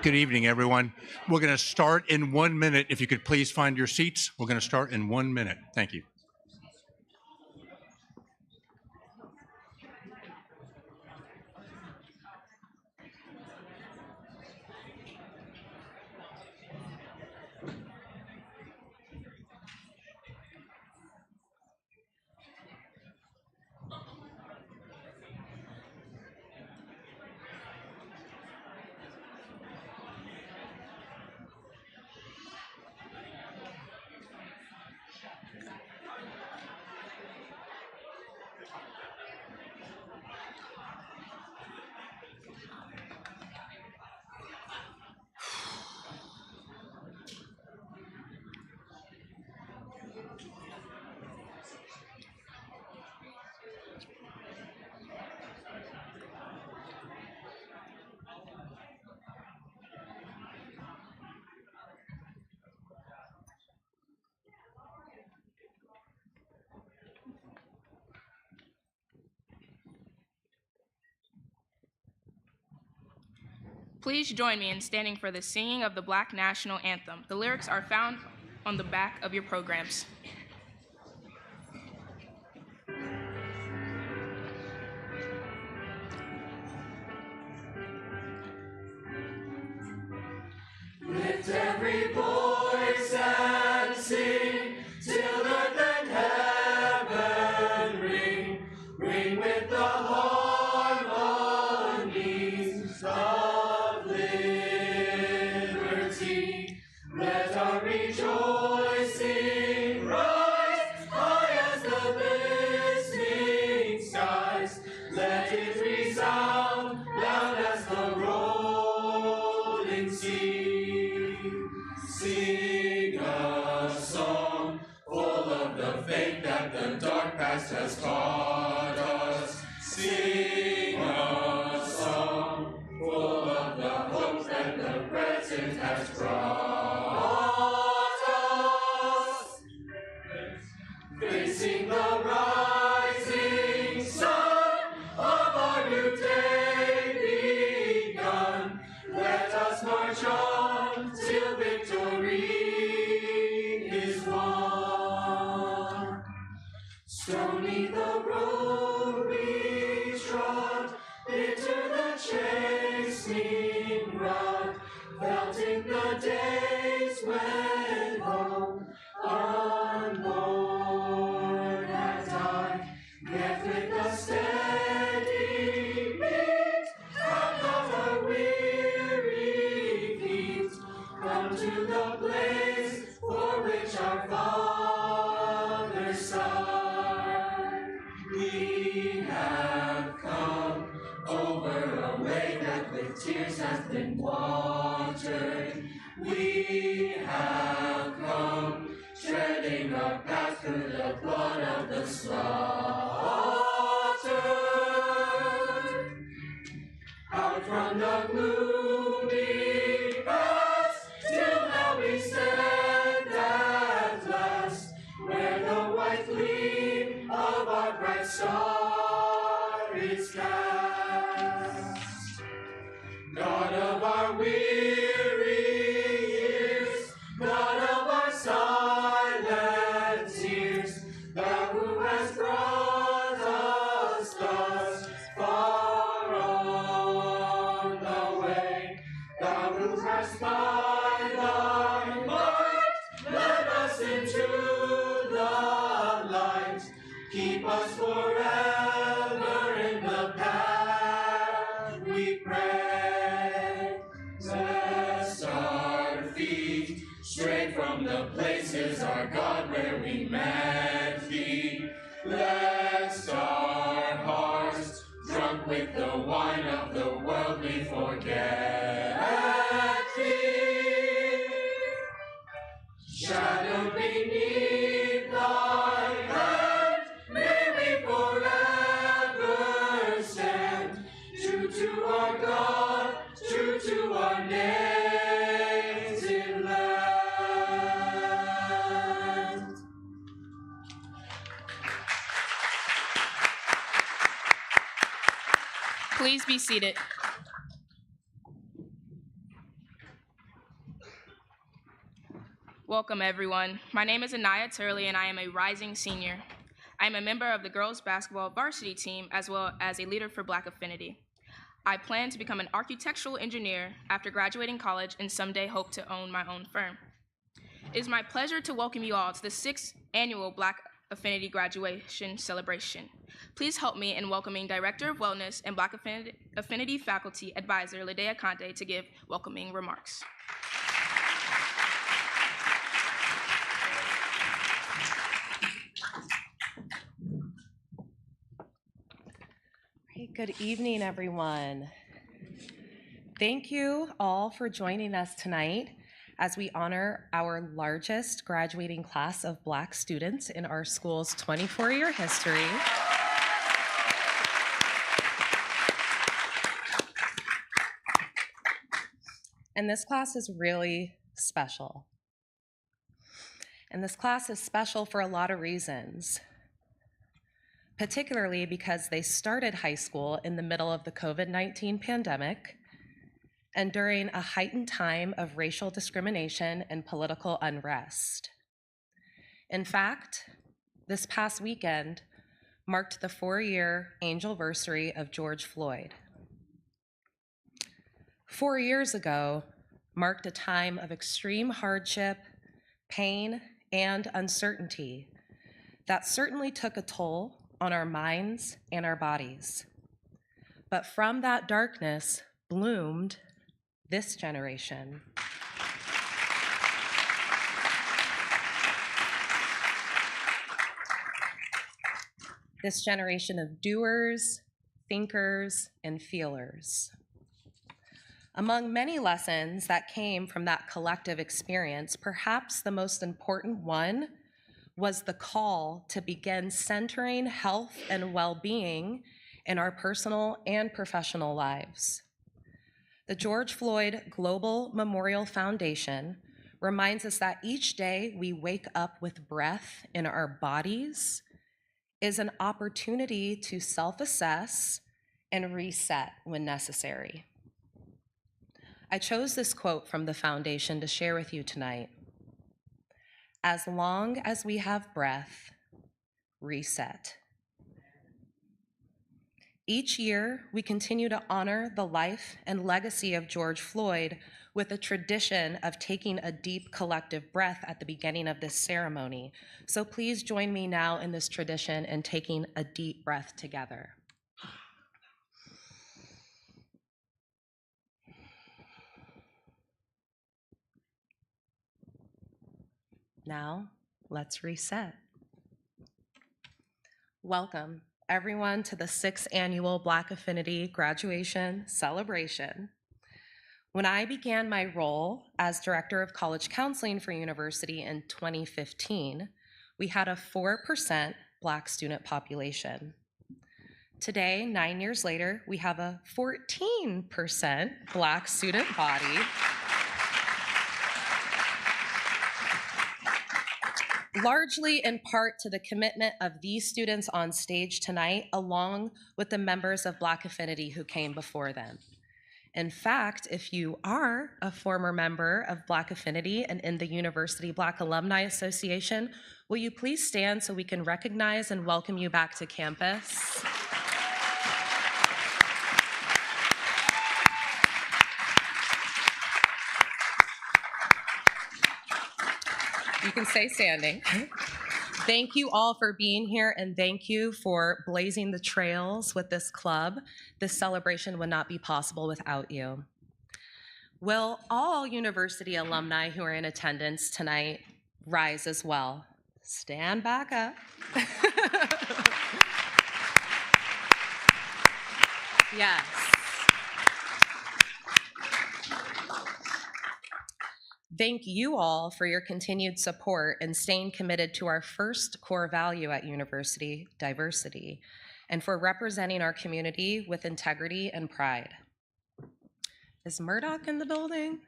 Good evening, everyone. We're going to start in 1 minute. If you could please find your seats. We're going to start in 1 minute. Thank you. Please join me in standing for the singing of the Black National Anthem. The lyrics are found on the back of your programs. Lift every voice and sing till earth and heaven ring, ring with the harmonies of liberty. Let our rejoicing rise high as the listening skies. Let it resound loud as the rolling sea. Sing a song full of the faith that the dark past has taught us. Sing a song full of the hope that the present has brought us. Facing the rising sun of our new day begun, let us march on till victory is won. Stony the road we trod, bitter the chastening rod, slaughtered. We have come, treading our path through the blood of the slaughtered. Out from the gloomy past, till now we stand at last, where the white gleam of our bright star is cast. God of our weary years, God of our silent tears, thou who hast brought us thus far on the way, thou who hast by thy might led us into the light, keep us forever in the path we pray. Bless our feet, straight from the places, our God, where we met thee. Bless our hearts, drunk with the wine of the world, we forget thee. Shadowed beneath thy hand, may we forever stand, true to our God, true to our native land. Please be seated. Welcome, everyone. My name is Anaya Turley, and I am a rising senior. I am a member of the girls' basketball varsity team, as well as a leader for Black Affinity. I plan to become an architectural engineer after graduating college and someday hope to own my own firm. It is my pleasure to welcome you all to the 6th annual Black Affinity graduation celebration. Please help me in welcoming Director of Wellness and Black Affinity Faculty Advisor Ladea Conte to give welcoming remarks. Good evening, everyone. Thank you all for joining us tonight as we honor our largest graduating class of Black students in our school's 24-year history. And this class is really special. And this class is special for a lot of reasons, particularly because they started high school in the middle of the COVID-19 pandemic and during a heightened time of racial discrimination and political unrest. In fact, this past weekend marked the 4-year anniversary of George Floyd. 4 years ago marked a time of extreme hardship, pain, and uncertainty that certainly took a toll on our minds and our bodies. But from that darkness bloomed this generation. This generation of doers, thinkers, and feelers. Among many lessons that came from that collective experience, perhaps the most important one was the call to begin centering health and well-being in our personal and professional lives. The George Floyd Global Memorial Foundation reminds us that each day we wake up with breath in our bodies is an opportunity to self-assess and reset when necessary. I chose this quote from the foundation to share with you tonight. As long as we have breath, reset. Each year, we continue to honor the life and legacy of George Floyd with a tradition of taking a deep collective breath at the beginning of this ceremony. So please join me now in this tradition and taking a deep breath together. Now, let's reset. Welcome, everyone, to the 6th annual Black Affinity graduation celebration. When I began my role as Director of College Counseling for University in 2015, we had a 4% Black student population. Today, 9 years later, we have a 14% Black student body. Largely in part to the commitment of these students on stage tonight, along with the members of Black Affinity who came before them. In fact, if you are a former member of Black Affinity and in the University Black Alumni Association, will you please stand so we can recognize and welcome you back to campus? You can stay standing. Thank you all for being here, and thank you for blazing the trails with this club. This celebration would not be possible without you. Will all university alumni who are in attendance tonight rise as well? Stand back up. Yes. Thank you all for your continued support and staying committed to our first core value at university, diversity, and for representing our community with integrity and pride. Is Murdoch in the building?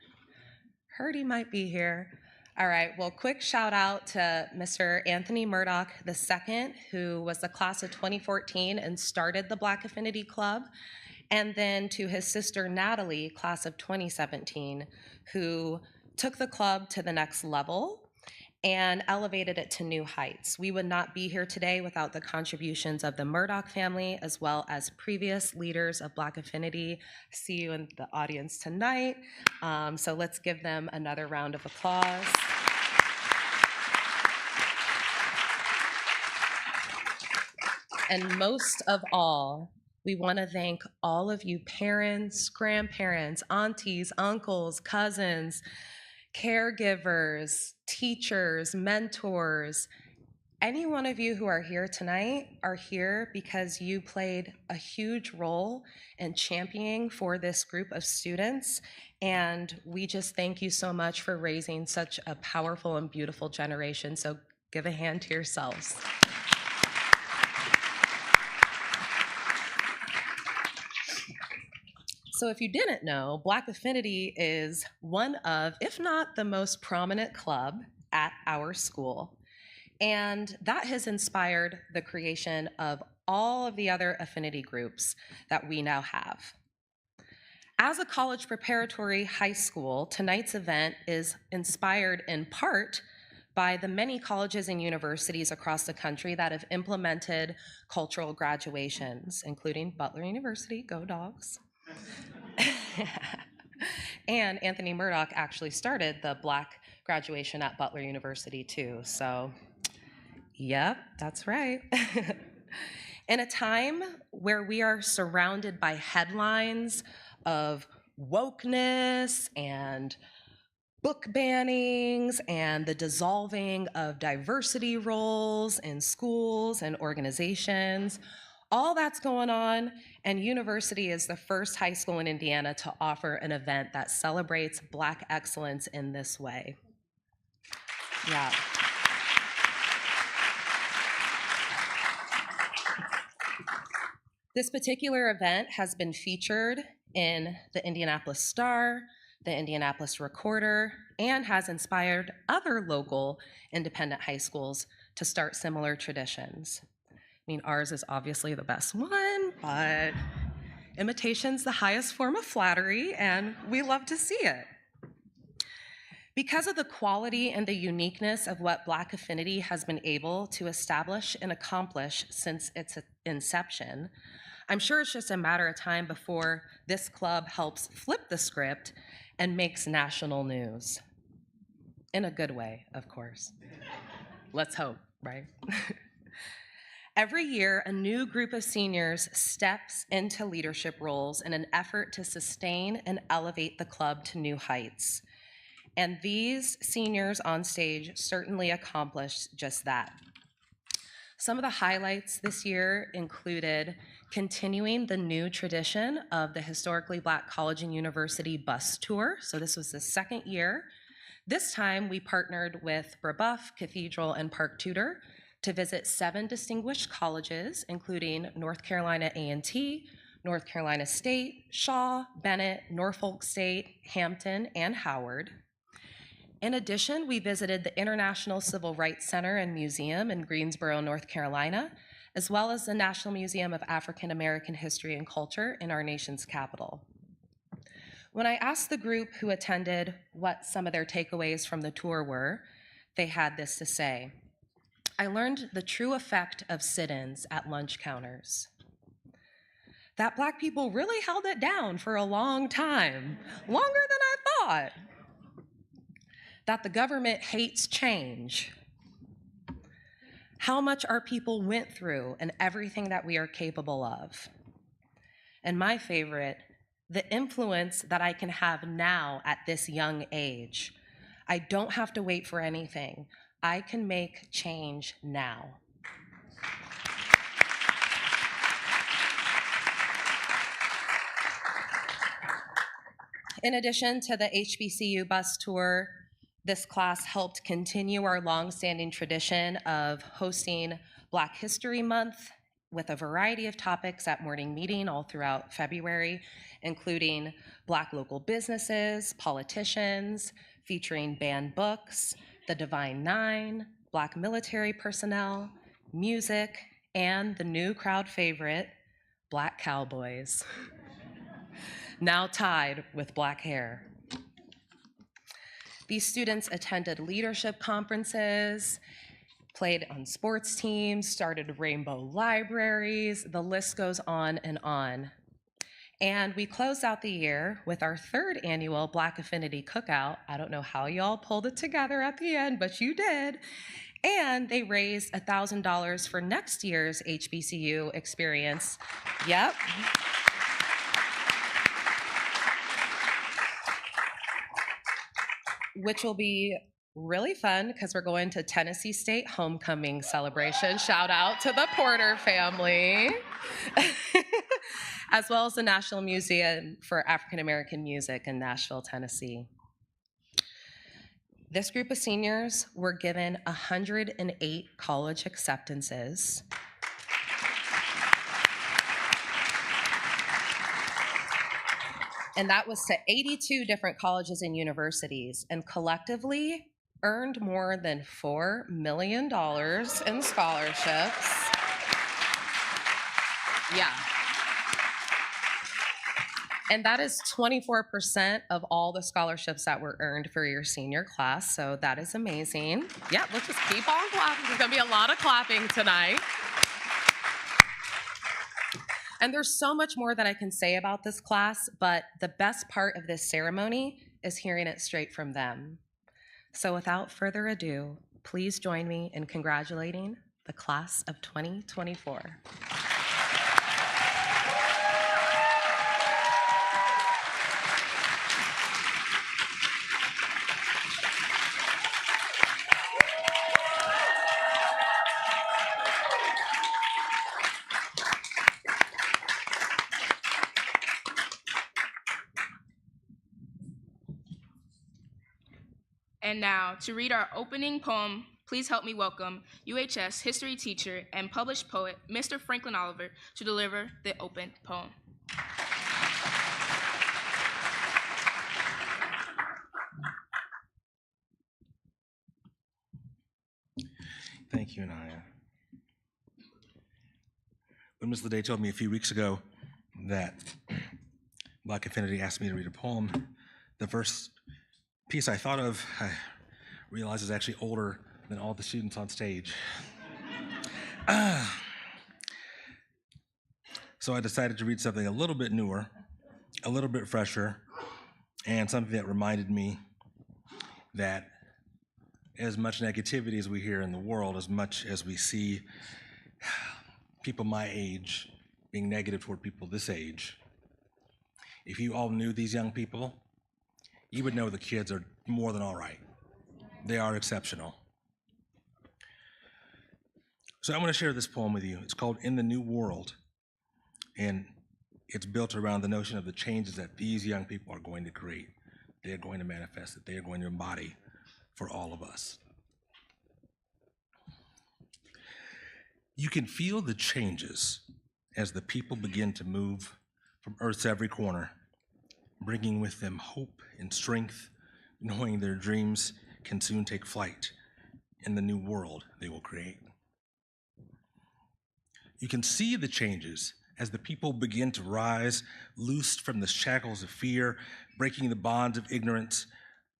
Heard he might be here. All right, well, quick shout out to Mr. Anthony Murdoch II, who was the class of 2014 and started the Black Affinity Club, and then to his sister Natalie, class of 2017, who took the club to the next level and elevated it to new heights. We would not be here today without the contributions of the Murdoch family, as well as previous leaders of Black Affinity. See you in the audience tonight. So let's give them another round of applause. And most of all, we want to thank all of you parents, grandparents, aunties, uncles, cousins, caregivers, teachers, mentors. Any one of you who are here tonight are here because you played a huge role in championing for this group of students, and we just thank you so much for raising such a powerful and beautiful generation. So give a hand to yourselves. So if you didn't know, Black Affinity is one of, if not the most prominent club at our school. And that has inspired the creation of all of the other affinity groups that we now have. As a college preparatory high school, tonight's event is inspired in part by the many colleges and universities across the country that have implemented cultural graduations, including Butler University, go Dogs. And Anthony Murdoch actually started the Black graduation at Butler University too. So, yep, that's right. In a time where we are surrounded by headlines of wokeness and book bannings and the dissolving of diversity roles in schools and organizations, all that's going on, and university is the first high school in Indiana to offer an event that celebrates Black excellence in this way. Yeah. This particular event has been featured in the Indianapolis Star, the Indianapolis Recorder, and has inspired other local independent high schools to start similar traditions. I mean, ours is obviously the best one, but imitation's the highest form of flattery, and we love to see it. Because of the quality and the uniqueness of what Black Affinity has been able to establish and accomplish since its inception, I'm sure it's just a matter of time before this club helps flip the script and makes national news. In a good way, of course. Let's hope, right? Every year, a new group of seniors steps into leadership roles in an effort to sustain and elevate the club to new heights. And these seniors on stage certainly accomplished just that. Some of the highlights this year included continuing the new tradition of the Historically Black College and University bus tour. So this was the second year. This time we partnered with Brebeuf, Cathedral, and Park Tudor to visit 7 distinguished colleges, including North Carolina A&T, North Carolina State, Shaw, Bennett, Norfolk State, Hampton, and Howard. In addition, we visited the International Civil Rights Center and Museum in Greensboro, North Carolina, as well as the National Museum of African American History and Culture in our nation's capital. When I asked the group who attended what some of their takeaways from the tour were, they had this to say. I learned the true effect of sit-ins at lunch counters. That Black people really held it down for a long time, longer than I thought. That the government hates change. How much our people went through and everything that we are capable of. And my favorite, the influence that I can have now at this young age. I don't have to wait for anything. I can make change now. In addition to the HBCU bus tour, this class helped continue our longstanding tradition of hosting Black History Month with a variety of topics at morning meeting all throughout February, including Black local businesses, politicians, featuring banned books, the Divine Nine, Black military personnel, music, and the new crowd favorite, Black cowboys, now tied with black hair. These students attended leadership conferences, played on sports teams, started rainbow libraries, the list goes on and on. And we closed out the year with our 3rd annual Black Affinity Cookout. I don't know how y'all pulled it together at the end, but you did. And they raised $1,000 for next year's HBCU experience. Yep. Which will be really fun because we're going to Tennessee State homecoming celebration. Shout out to the Porter family. As well as the National Museum for African American Music in Nashville, Tennessee. This group of seniors were given 108 college acceptances. And that was to 82 different colleges and universities, and collectively earned more than $4 million in scholarships. Yeah. And that is 24% of all the scholarships that were earned for your senior class, so that is amazing. Yeah, let's just keep on clapping. There's gonna be a lot of clapping tonight. And there's so much more that I can say about this class, but the best part of this ceremony is hearing it straight from them. So without further ado, please join me in congratulating the class of 2024. And now, to read our opening poem, please help me welcome UHS history teacher and published poet, Mr. Franklin Oliver, to deliver the open poem. Thank you, Anaya. When Ms. Lede told me a few weeks ago that Black Affinity asked me to read a poem, the first piece I thought of, I realized is actually older than all the students on stage. So I decided to read something a little bit newer, a little bit fresher, and something that reminded me that as much negativity as we hear in the world, as much as we see people my age being negative toward people this age, if you all knew these young people, you would know the kids are more than all right. They are exceptional. So I'm going to share this poem with you. It's called In the New World. And it's built around the notion of the changes that these young people are going to create. They're going to manifest, that they are going to embody for all of us. You can feel the changes as the people begin to move from Earth's every corner, bringing with them hope and strength, knowing their dreams can soon take flight in the new world they will create. You can see the changes as the people begin to rise, loosed from the shackles of fear, breaking the bonds of ignorance,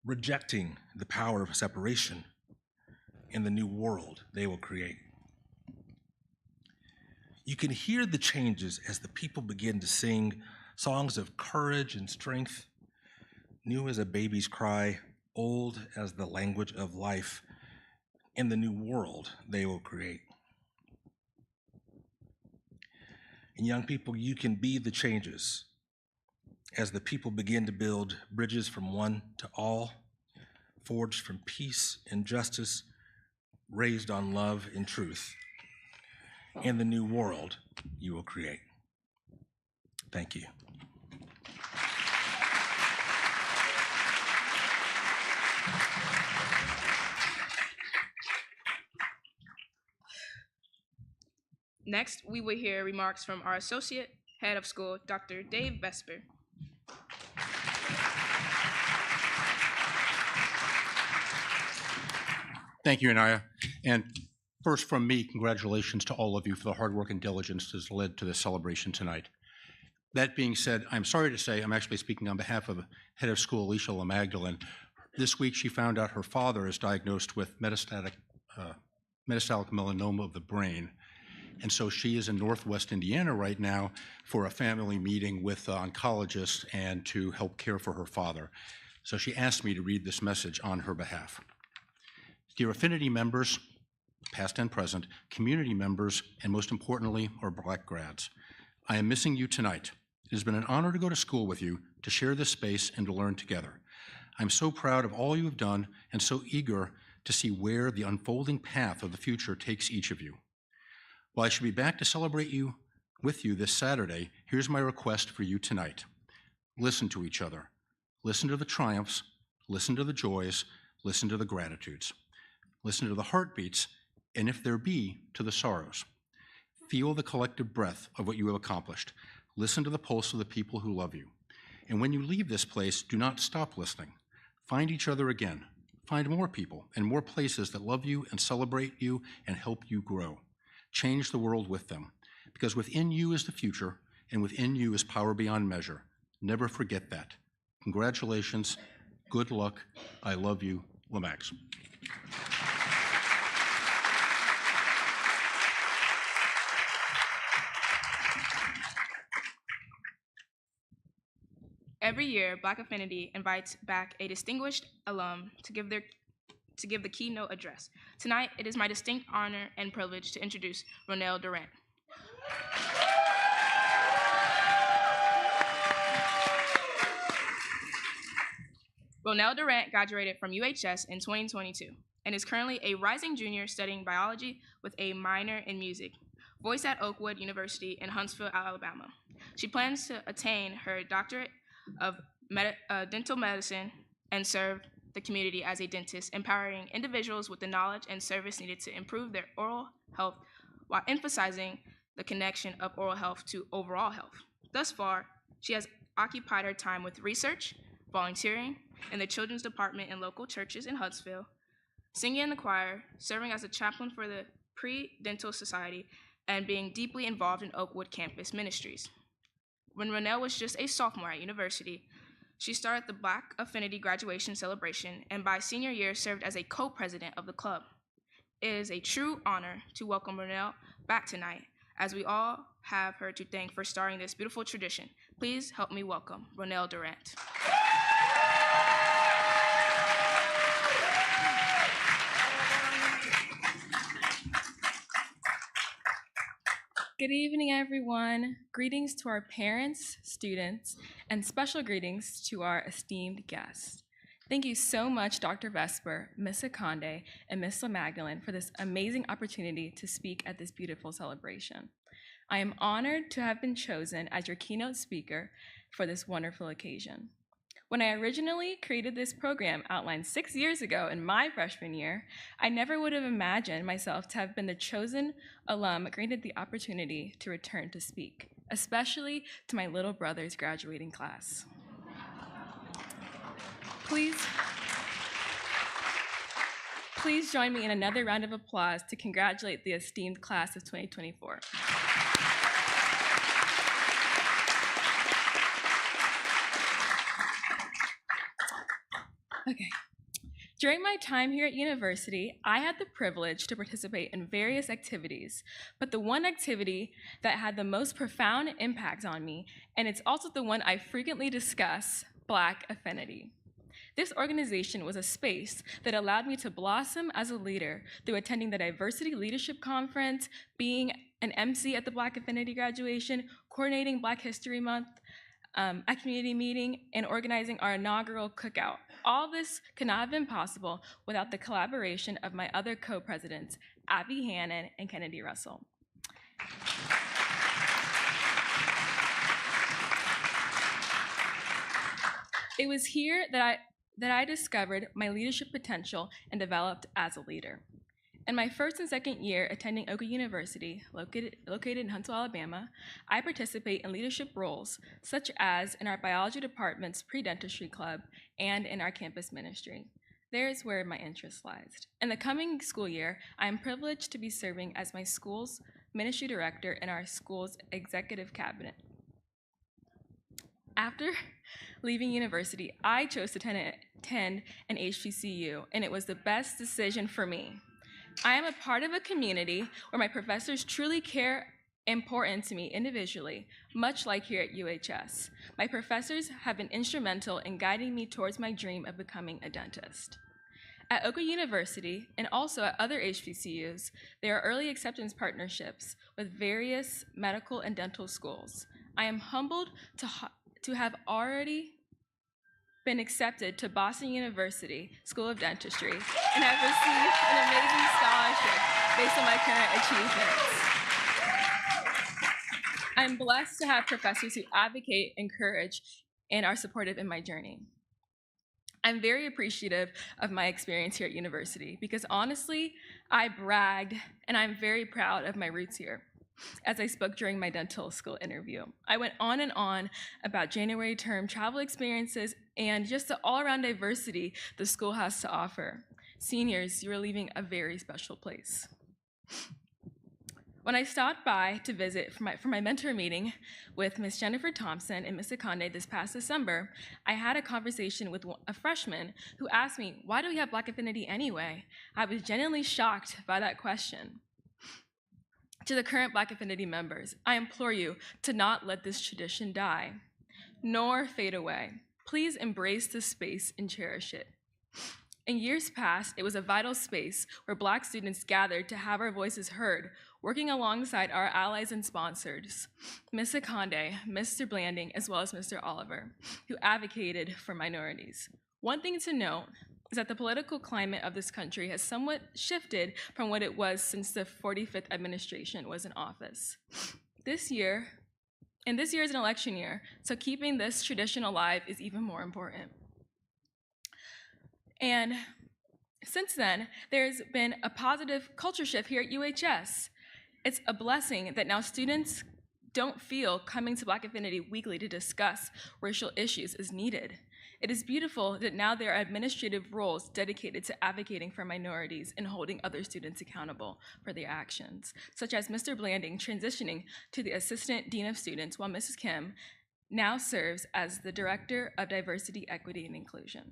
rejecting the power of separation in the new world they will create. You can hear the changes as the people begin to sing songs of courage and strength, new as a baby's cry, old as the language of life, in the new world they will create. And young people, you can be the changes as the people begin to build bridges from one to all, forged from peace and justice, raised on love and truth, in the new world you will create. Thank you. Next, we will hear remarks from our Associate Head of School, Dr. Dave Vesper. Thank you, Anaya. And first from me, congratulations to all of you for the hard work and diligence that has led to this celebration tonight. That being said, I'm sorry to say I'm actually speaking on behalf of Head of School Alicia LaMagdalene. This week she found out her father is diagnosed with metastatic melanoma of the brain. And so she is in Northwest Indiana right now for a family meeting with oncologists and to help care for her father. So she asked me to read this message on her behalf. Dear Affinity members, past and present, community members, and most importantly, our Black grads, I am missing you tonight. It has been an honor to go to school with you, to share this space, and to learn together. I'm so proud of all you have done and so eager to see where the unfolding path of the future takes each of you. While I should be back to celebrate with you this Saturday, here's my request for you tonight. Listen to each other. Listen to the triumphs. Listen to the joys. Listen to the gratitudes. Listen to the heartbeats, and if there be, to the sorrows. Feel the collective breath of what you have accomplished. Listen to the pulse of the people who love you. And when you leave this place, do not stop listening. Find each other again. Find more people and more places that love you and celebrate you and help you grow. Change the world with them, because within you is the future, and within you is power beyond measure. Never forget that. Congratulations, good luck, I love you, Lamax. Every year, Black Affinity invites back a distinguished alum to give the keynote address. Tonight, it is my distinct honor and privilege to introduce Ronell Durant. Ronell Durant graduated from UHS in 2022 and is currently a rising junior studying biology with a minor in music, voice at Oakwood University in Huntsville, Alabama. She plans to attain her doctorate of dental medicine and serve the community as a dentist, empowering individuals with the knowledge and service needed to improve their oral health while emphasizing the connection of oral health to overall health. Thus far, she has occupied her time with research, volunteering in the children's department in local churches in Huntsville, singing in the choir, serving as a chaplain for the Pre-Dental Society, and being deeply involved in Oakwood campus ministries. When Ronell was just a sophomore at university, she started the Black Affinity graduation celebration and by senior year served as a co-president of the club. It is a true honor to welcome Ronell back tonight, as we all have her to thank for starting this beautiful tradition. Please help me welcome Ronell Durant. Good evening, everyone. Greetings to our parents, students, and special greetings to our esteemed guests. Thank you so much, Dr. Vesper, Ms. Akonde, and Ms. LaMagdalene for this amazing opportunity to speak at this beautiful celebration. I am honored to have been chosen as your keynote speaker for this wonderful occasion. When I originally created this program outlined 6 years ago in my freshman year, I never would have imagined myself to have been the chosen alum granted the opportunity to return to speak, especially to my little brother's graduating class. Please join me in another round of applause to congratulate the esteemed class of 2024. Okay. During my time here at university, I had the privilege to participate in various activities, but the one activity that had the most profound impact on me, and it's also the one I frequently discuss, Black Affinity. This organization was a space that allowed me to blossom as a leader through attending the Diversity Leadership Conference, being an MC at the Black Affinity graduation, coordinating Black History Month, a community meeting, and organizing our inaugural cookout. All this could not have been possible without the collaboration of my other co-presidents, Abby Hannon and Kennedy Russell. It was here that I discovered my leadership potential and developed as a leader. In my first and second year attending Oka University, located in Huntsville, Alabama, I participate in leadership roles, such as in our biology department's pre-dentistry club and in our campus ministry. There is where my interest lies. In the coming school year, I am privileged to be serving as my school's ministry director in our school's executive cabinet. After leaving university, I chose to attend an HBCU, and it was the best decision for me. I am a part of a community where my professors truly care important to me individually, much like here at UHS. My professors have been instrumental in guiding me towards my dream of becoming a dentist. At Oka University, and also at other HBCUs, there are early acceptance partnerships with various medical and dental schools. I am humbled to have already been accepted to Boston University School of Dentistry and have received an amazing scholarship based on my current achievements. I'm blessed to have professors who advocate, encourage, and are supportive in my journey. I'm very appreciative of my experience here at university because honestly, I bragged and I'm very proud of my roots here. As I spoke during my dental school interview, I went on and on about January term travel experiences and just the all-around diversity the school has to offer. Seniors, you are leaving a very special place. When I stopped by to visit for my mentor meeting with Ms. Jennifer Thompson and Ms. Akande this past December, I had a conversation with a freshman who asked me, why do we have Black Affinity anyway? I was genuinely shocked by that question. To the current Black Affinity members, I implore you to not let this tradition die, nor fade away. Please embrace this space and cherish it. In years past, it was a vital space where Black students gathered to have our voices heard, working alongside our allies and sponsors, Ms. Akande, Mr. Blanding, as well as Mr. Oliver, who advocated for minorities. One thing to note is that the political climate of this country has somewhat shifted from what it was since the 45th administration was in office. This year is an election year, so keeping this tradition alive is even more important. And since then, there's been a positive culture shift here at UHS. It's a blessing that now students don't feel coming to Black Affinity weekly to discuss racial issues is needed. It is beautiful that now there are administrative roles dedicated to advocating for minorities and holding other students accountable for their actions, such as Mr. Blanding transitioning to the Assistant Dean of Students, while Mrs. Kim now serves as the Director of Diversity, Equity, and Inclusion.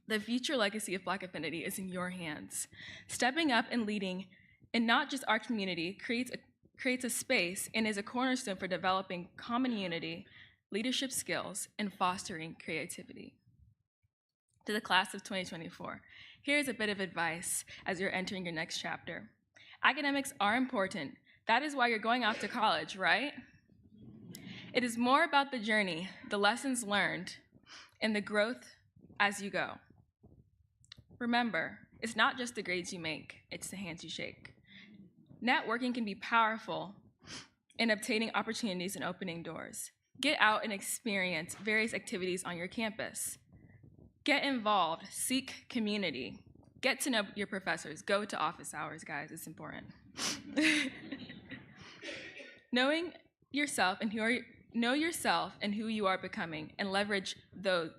The future legacy of Black Affinity is in your hands. Stepping up and leading in not just our community creates a space and is a cornerstone for developing common unity, leadership skills, and fostering creativity. To the class of 2024, here's a bit of advice as you're entering your next chapter. Academics are important. That is why you're going off to college, right? It is more about the journey, the lessons learned, and the growth as you go. Remember, it's not just the grades you make, it's the hands you shake. Networking can be powerful, in obtaining opportunities and opening doors. Get out and experience various activities on your campus. Get involved, seek community. Get to know your professors. Go to office hours, guys, it's important. Knowing yourself and know yourself and who you are becoming, and leverage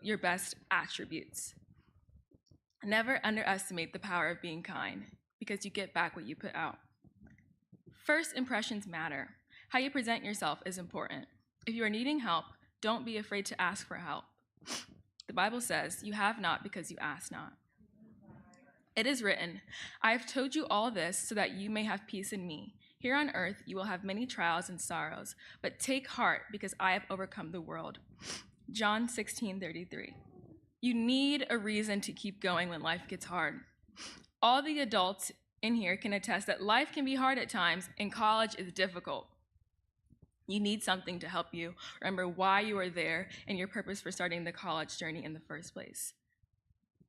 your best attributes. Never underestimate the power of being kind, because you get back what you put out. First impressions matter. How you present yourself is important. If you are needing help, don't be afraid to ask for help. The Bible says, "You have not because you ask not." It is written, "I have told you all this so that you may have peace in me. Here on earth you will have many trials and sorrows, but take heart because I have overcome the world." John 16:33. You need a reason to keep going when life gets hard. All the adults in here can attest that life can be hard at times and college is difficult. You need something to help you remember why you are there and your purpose for starting the college journey in the first place.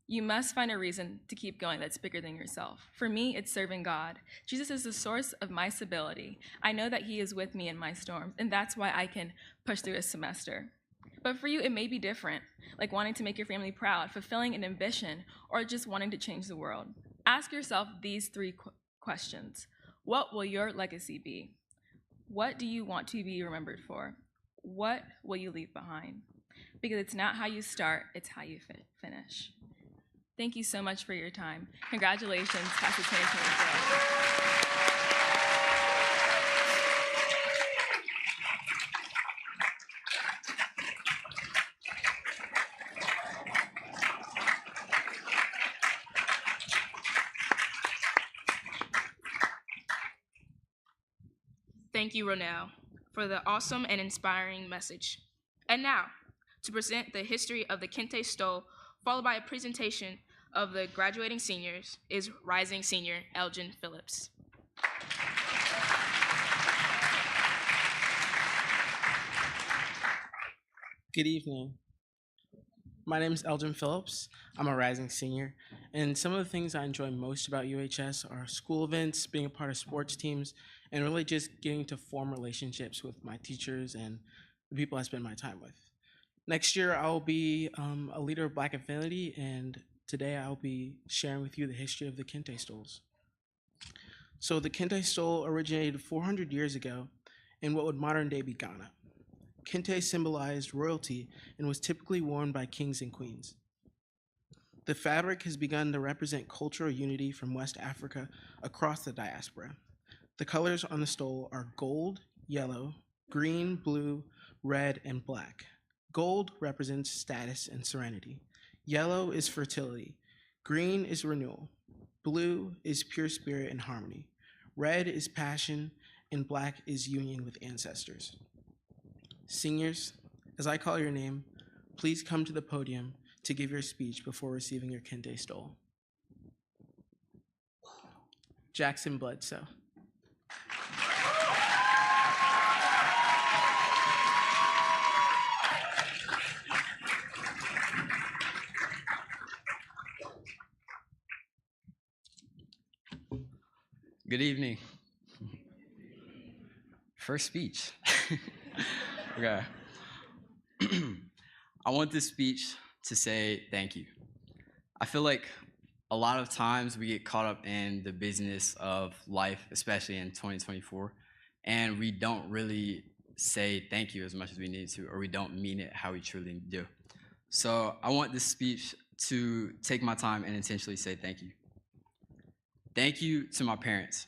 You must find a reason to keep going that's bigger than yourself. For me, it's serving God. Jesus is the source of my stability. I know that he is with me in my storms, and that's why I can push through a semester. But for you, it may be different, like wanting to make your family proud, fulfilling an ambition, or just wanting to change the world. Ask yourself these three questions. What will your legacy be? What do you want to be remembered for? What will you leave behind? Because it's not how you start, it's how you finish. Thank you so much for your time. Congratulations, class of 2024. Thank you, Ronell, for the awesome and inspiring message. And now, to present the history of the Kente Stole, followed by a presentation of the graduating seniors, is rising senior Elgin Phillips. Good evening. My name is Elgin Phillips. I'm a rising senior, and some of the things I enjoy most about UHS are school events, being a part of sports teams, and really just getting to form relationships with my teachers and the people I spend my time with. Next year, I'll be a leader of Black Affinity, and today I'll be sharing with you the history of the Kente Stoles. So the Kente Stole originated 400 years ago in what would modern day be Ghana. Kente symbolized royalty and was typically worn by kings and queens. The fabric has begun to represent cultural unity from West Africa across the diaspora. The colors on the stole are gold, yellow, green, blue, red, and black. Gold represents status and serenity. Yellow is fertility. Green is renewal. Blue is pure spirit and harmony. Red is passion, and black is union with ancestors. Seniors, as I call your name, please come to the podium to give your speech before receiving your Kente Stole. Jackson Bledsoe. Good evening. First speech. Okay. I want this speech to say thank you. I feel like a lot of times we get caught up in the business of life, especially in 2024, and we don't really say thank you as much as we need to, or we don't mean it how we truly do. So I want this speech to take my time and intentionally say thank you. Thank you to my parents.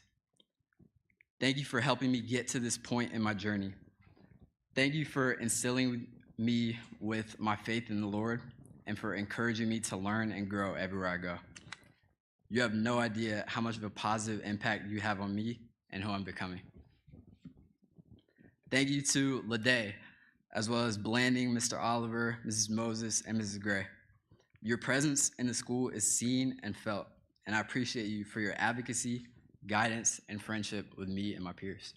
Thank you for helping me get to this point in my journey. Thank you for instilling me with my faith in the Lord and for encouraging me to learn and grow everywhere I go. You have no idea how much of a positive impact you have on me and who I'm becoming. Thank you to Lede, as well as Blanding, Mr. Oliver, Mrs. Moses, and Mrs. Gray. Your presence in the school is seen and felt, and I appreciate you for your advocacy, guidance, and friendship with me and my peers.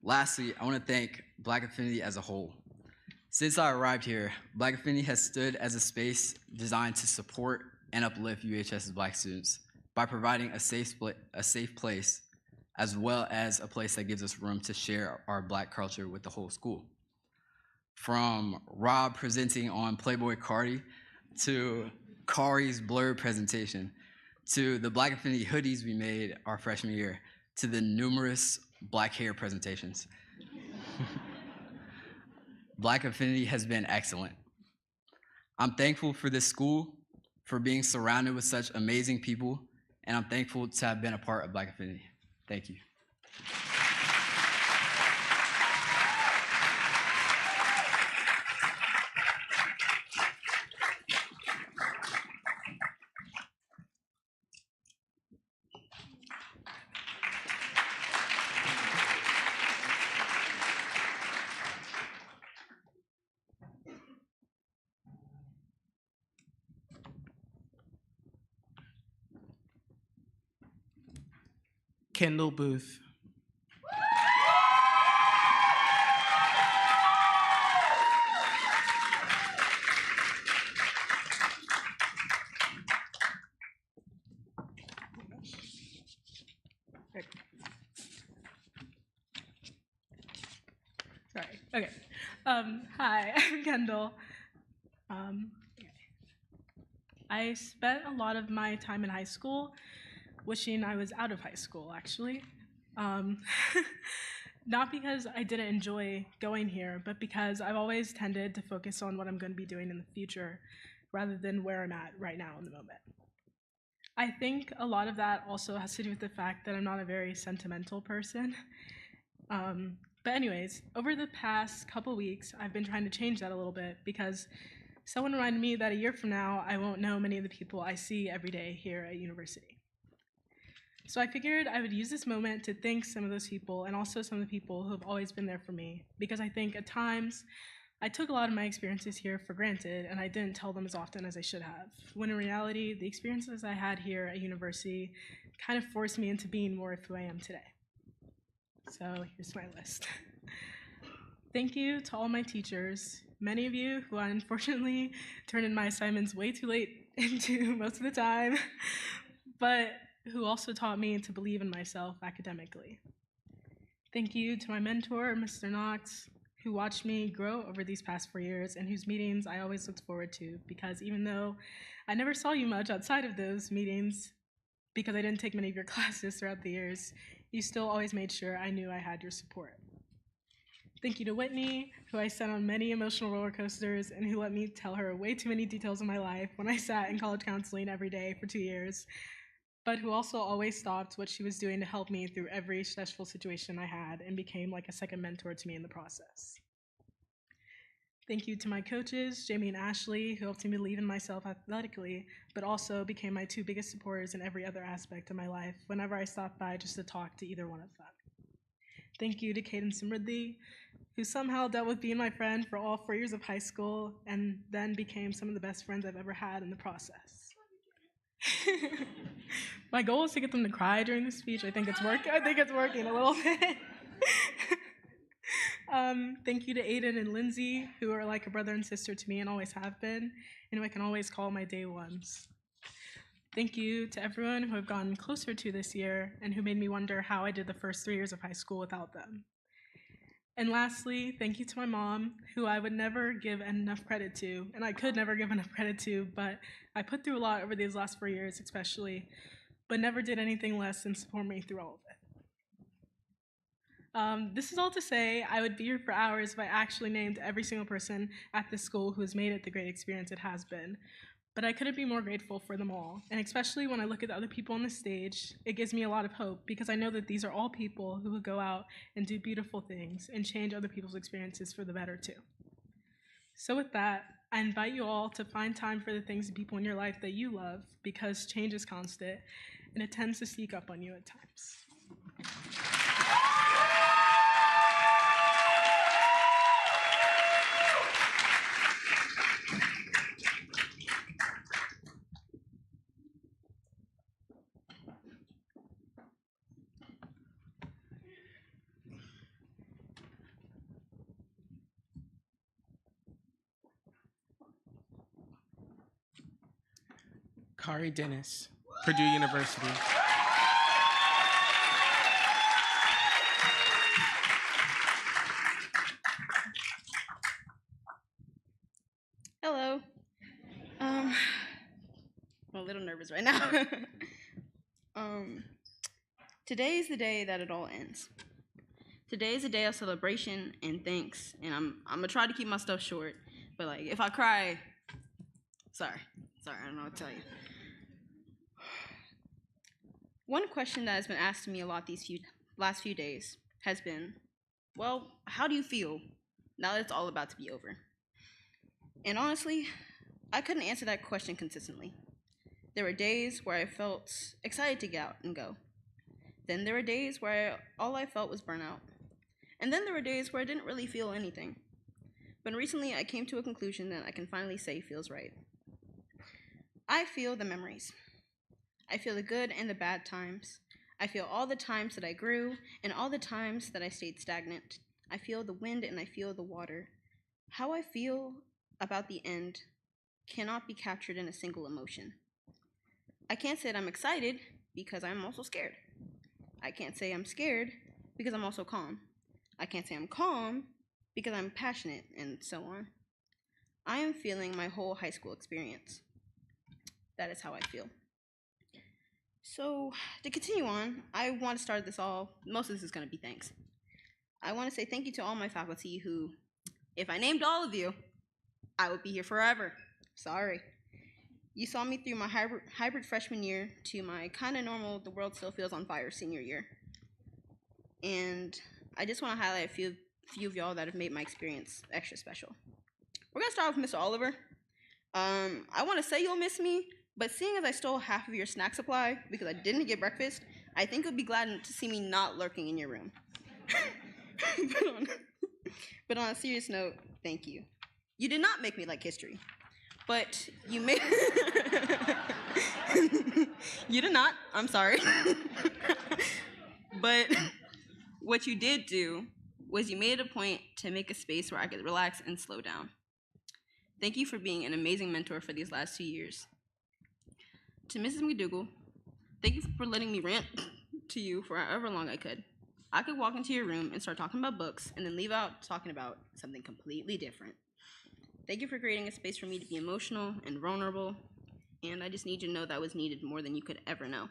Lastly, I want to thank Black Affinity as a whole. Since I arrived here, Black Affinity has stood as a space designed to support and uplift UHS's Black students by providing a safe place as well as a place that gives us room to share our Black culture with the whole school. From Rob presenting on Playboy Cardi, to Kari's blurred presentation, to the Black Affinity hoodies we made our freshman year, to the numerous Black hair presentations. Black Affinity has been excellent. I'm thankful for this school, for being surrounded with such amazing people, and I'm thankful to have been a part of Black Affinity. Thank you. Kendall Booth. Sorry. Okay. Hi, I'm Kendall. I spent a lot of my time in high school wishing I was out of high school, actually. Um, not because I didn't enjoy going here, but because I've always tended to focus on what I'm going to be doing in the future rather than where I'm at right now in the moment. I think a lot of that also has to do with the fact that I'm not a very sentimental person. But anyways, over the past couple weeks, I've been trying to change that a little bit because someone reminded me that a year from now, I won't know many of the people I see every day here at university. So I figured I would use this moment to thank some of those people and also some of the people who have always been there for me, because I think at times I took a lot of my experiences here for granted and I didn't tell them as often as I should have, when in reality, the experiences I had here at university kind of forced me into being more of who I am today. So here's my list. Thank you to all my teachers, many of you who I unfortunately turned in my assignments way too late into most of the time, but who also taught me to believe in myself academically. Thank you to my mentor, Mr. Knox, who watched me grow over these past 4 years and whose meetings I always looked forward to, because even though I never saw you much outside of those meetings, because I didn't take many of your classes throughout the years, you still always made sure I knew I had your support. Thank you to Whitney, who I sent on many emotional roller coasters and who let me tell her way too many details of my life when I sat in college counseling every day for 2 years, but who also always stopped what she was doing to help me through every stressful situation I had and became like a second mentor to me in the process. Thank you to my coaches, Jamie and Ashley, who helped me believe in myself athletically, but also became my two biggest supporters in every other aspect of my life whenever I stopped by just to talk to either one of them. Thank you to Kate and Simridhi, who somehow dealt with being my friend for all 4 years of high school and then became some of the best friends I've ever had in the process. My goal is to get them to cry during the speech. I think it's working a little bit. Thank you to Aiden and Lindsay, who are like a brother and sister to me and always have been, and who I can always call my day ones. Thank you to everyone who I've gotten closer to this year and who made me wonder how I did the first 3 years of high school without them. And lastly, thank you to my mom, who I would never give enough credit to, and I could never give enough credit to, but I put through a lot over these last 4 years especially, but never did anything less than support me through all of it. This is all to say I would be here for hours if I actually named every single person at this school who has made it the great experience it has been. But I couldn't be more grateful for them all, and especially when I look at the other people on the stage, it gives me a lot of hope because I know that these are all people who will go out and do beautiful things and change other people's experiences for the better too. So with that, I invite you all to find time for the things and people in your life that you love, because change is constant and it tends to sneak up on you at times. Kari Dennis, Purdue University. I'm a little nervous right now. Today is the day that it all ends. Today is a day of celebration and thanks, and I'm gonna try to keep my stuff short. But like, if I cry, sorry, I don't know what to tell you. One question that has been asked to me a lot these last few days has been, well, how do you feel now that it's all about to be over? And honestly, I couldn't answer that question consistently. There were days where I felt excited to get out and go. Then there were days where all I felt was burnout. And then there were days where I didn't really feel anything. But recently I came to a conclusion that I can finally say feels right. I feel the memories. I feel the good and the bad times. I feel all the times that I grew and all the times that I stayed stagnant. I feel the wind and I feel the water. How I feel about the end cannot be captured in a single emotion. I can't say that I'm excited because I'm also scared. I can't say I'm scared because I'm also calm. I can't say I'm calm because I'm passionate, and so on. I am feeling my whole high school experience. That is how I feel. So, to continue on, I want to start this all, most of this is going to be thanks. I want to say thank you to all my faculty who, if I named all of you, I would be here forever. Sorry. You saw me through my hybrid freshman year to my kind of normal, the world still feels on fire senior year. And I just want to highlight a few of y'all that have made my experience extra special. We're going to start with Mr. Oliver. I want to say you'll miss me, but seeing as I stole half of your snack supply because I didn't get breakfast, I think you'll be glad to see me not lurking in your room. But on a serious note, thank you. You did not make me like history, but you made... You did not, I'm sorry. But what you did do was you made it a point to make a space where I could relax and slow down. Thank you for being an amazing mentor for these last 2 years. To Mrs. McDougall, thank you for letting me rant to you for however long I could. I could walk into your room and start talking about books and then leave out talking about something completely different. Thank you for creating a space for me to be emotional and vulnerable, and I just need you to know that was needed more than you could ever know.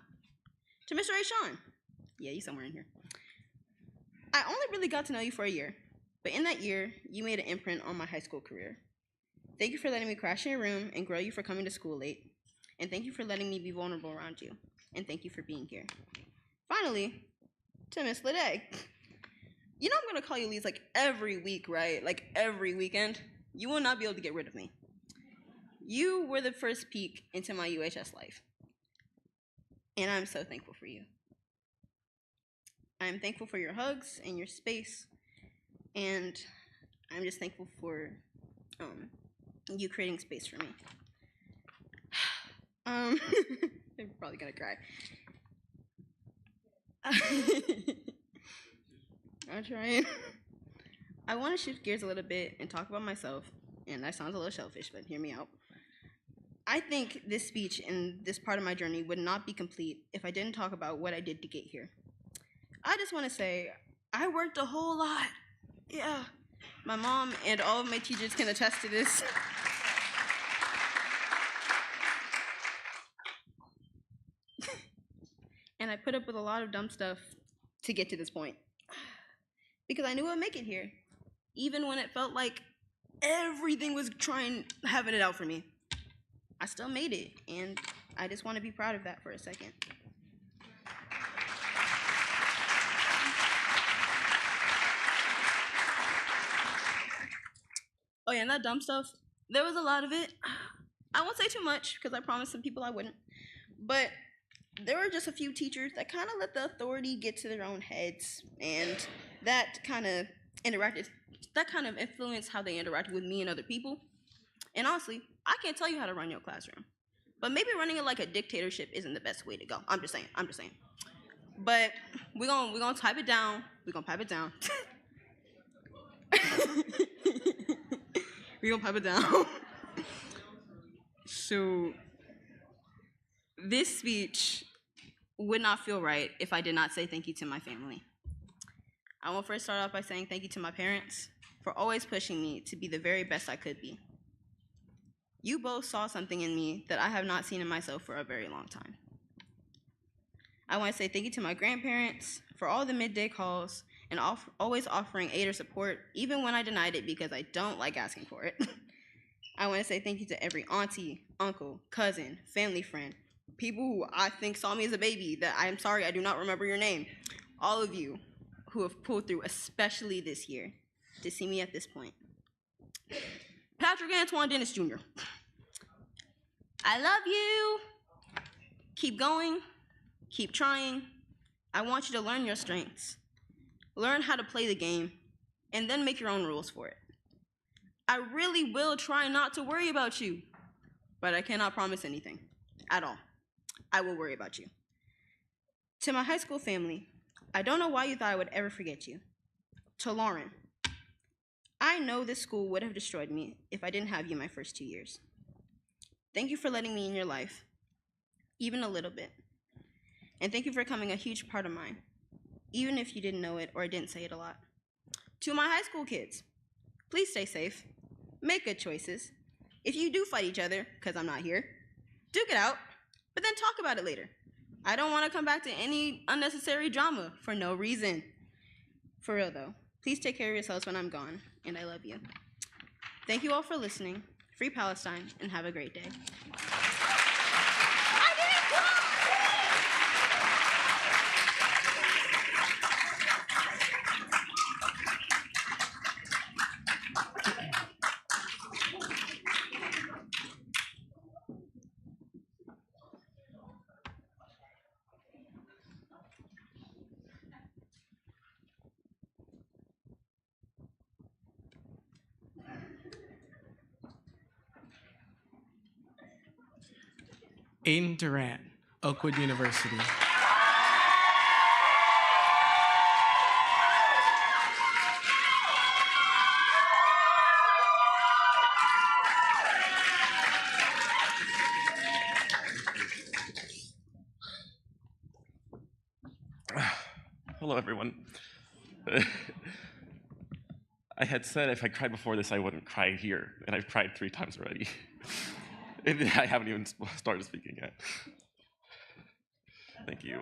To Mr. A. Sean, yeah, you somewhere in here. I only really got to know you for a year, but in that year, you made an imprint on my high school career. Thank you for letting me crash in your room and grow you for coming to school late, and thank you for letting me be vulnerable around you, and thank you for being here. Finally, to Miss Lede. You know I'm gonna call you Lise like every week, right? Like every weekend. You will not be able to get rid of me. You were the first peek into my UHS life, and I'm so thankful for you. I'm thankful for your hugs and your space, and I'm just thankful for you creating space for me. I'm probably gonna cry. I'm trying. I want to shift gears a little bit and talk about myself, and that sounds a little selfish, but hear me out. I think this speech and this part of my journey would not be complete if I didn't talk about what I did to get here. I just want to say, I worked a whole lot. Yeah. My mom and all of my teachers can attest to this. And I put up with a lot of dumb stuff to get to this point. Because I knew I would make it here. Even when it felt like everything was having it out for me. I still made it, and I just want to be proud of that for a second. Oh yeah, and that dumb stuff, there was a lot of it. I won't say too much, because I promised some people I wouldn't. But there were just a few teachers that kind of let the authority get to their own heads, and that kind of influenced how they interacted with me and other people. And honestly, I can't tell you how to run your classroom. But maybe running it like a dictatorship isn't the best way to go. I'm just saying. But we're gonna type it down. We're gonna pipe it down. We're gonna pipe it down. So this speech would not feel right if I did not say thank you to my family. I will first start off by saying thank you to my parents for always pushing me to be the very best I could be. You both saw something in me that I have not seen in myself for a very long time. I want to say thank you to my grandparents for all the midday calls and always offering aid or support, even when I denied it because I don't like asking for it. I want to say thank you to every auntie, uncle, cousin, family friend, people who I think saw me as a baby that I'm sorry I do not remember your name. All of you who have pulled through, especially this year, to see me at this point. Patrick Antoine Dennis Jr., I love you. Keep going. Keep trying. I want you to learn your strengths. Learn how to play the game, and then make your own rules for it. I really will try not to worry about you, but I cannot promise anything at all. I will worry about you. To my high school family, I don't know why you thought I would ever forget you. To Lauren, I know this school would have destroyed me if I didn't have you my first 2 years. Thank you for letting me in your life, even a little bit. And thank you for becoming a huge part of mine, even if you didn't know it or I didn't say it a lot. To my high school kids, please stay safe, make good choices. If you do fight each other, because I'm not here, duke it out, but then talk about it later. I don't want to come back to any unnecessary drama for no reason. For real though, please take care of yourselves when I'm gone, and I love you. Thank you all for listening. Free Palestine, and have a great day. Aiden Durant, Oakwood University. Hello, everyone. I had said if I cried before this, I wouldn't cry here, and I've cried 3 times already. And I haven't even started speaking yet. Thank you.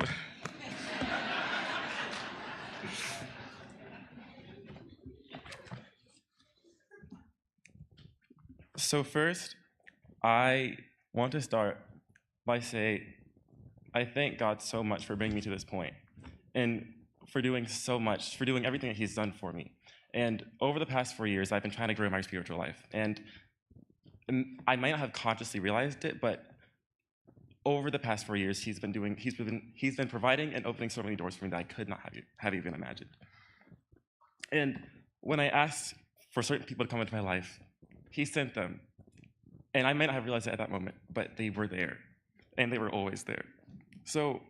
So first, I want to start by saying I thank God so much for bringing me to this point, and for doing so much, for doing everything that He's done for me. And over the past 4 years, I've been trying to grow my spiritual life. And I might not have consciously realized it, but over the past 4 years, He's been providing and opening so many doors for me that I could not have even imagined. And when I asked for certain people to come into my life, He sent them. And I might not have realized it at that moment, but they were there. And they were always there. So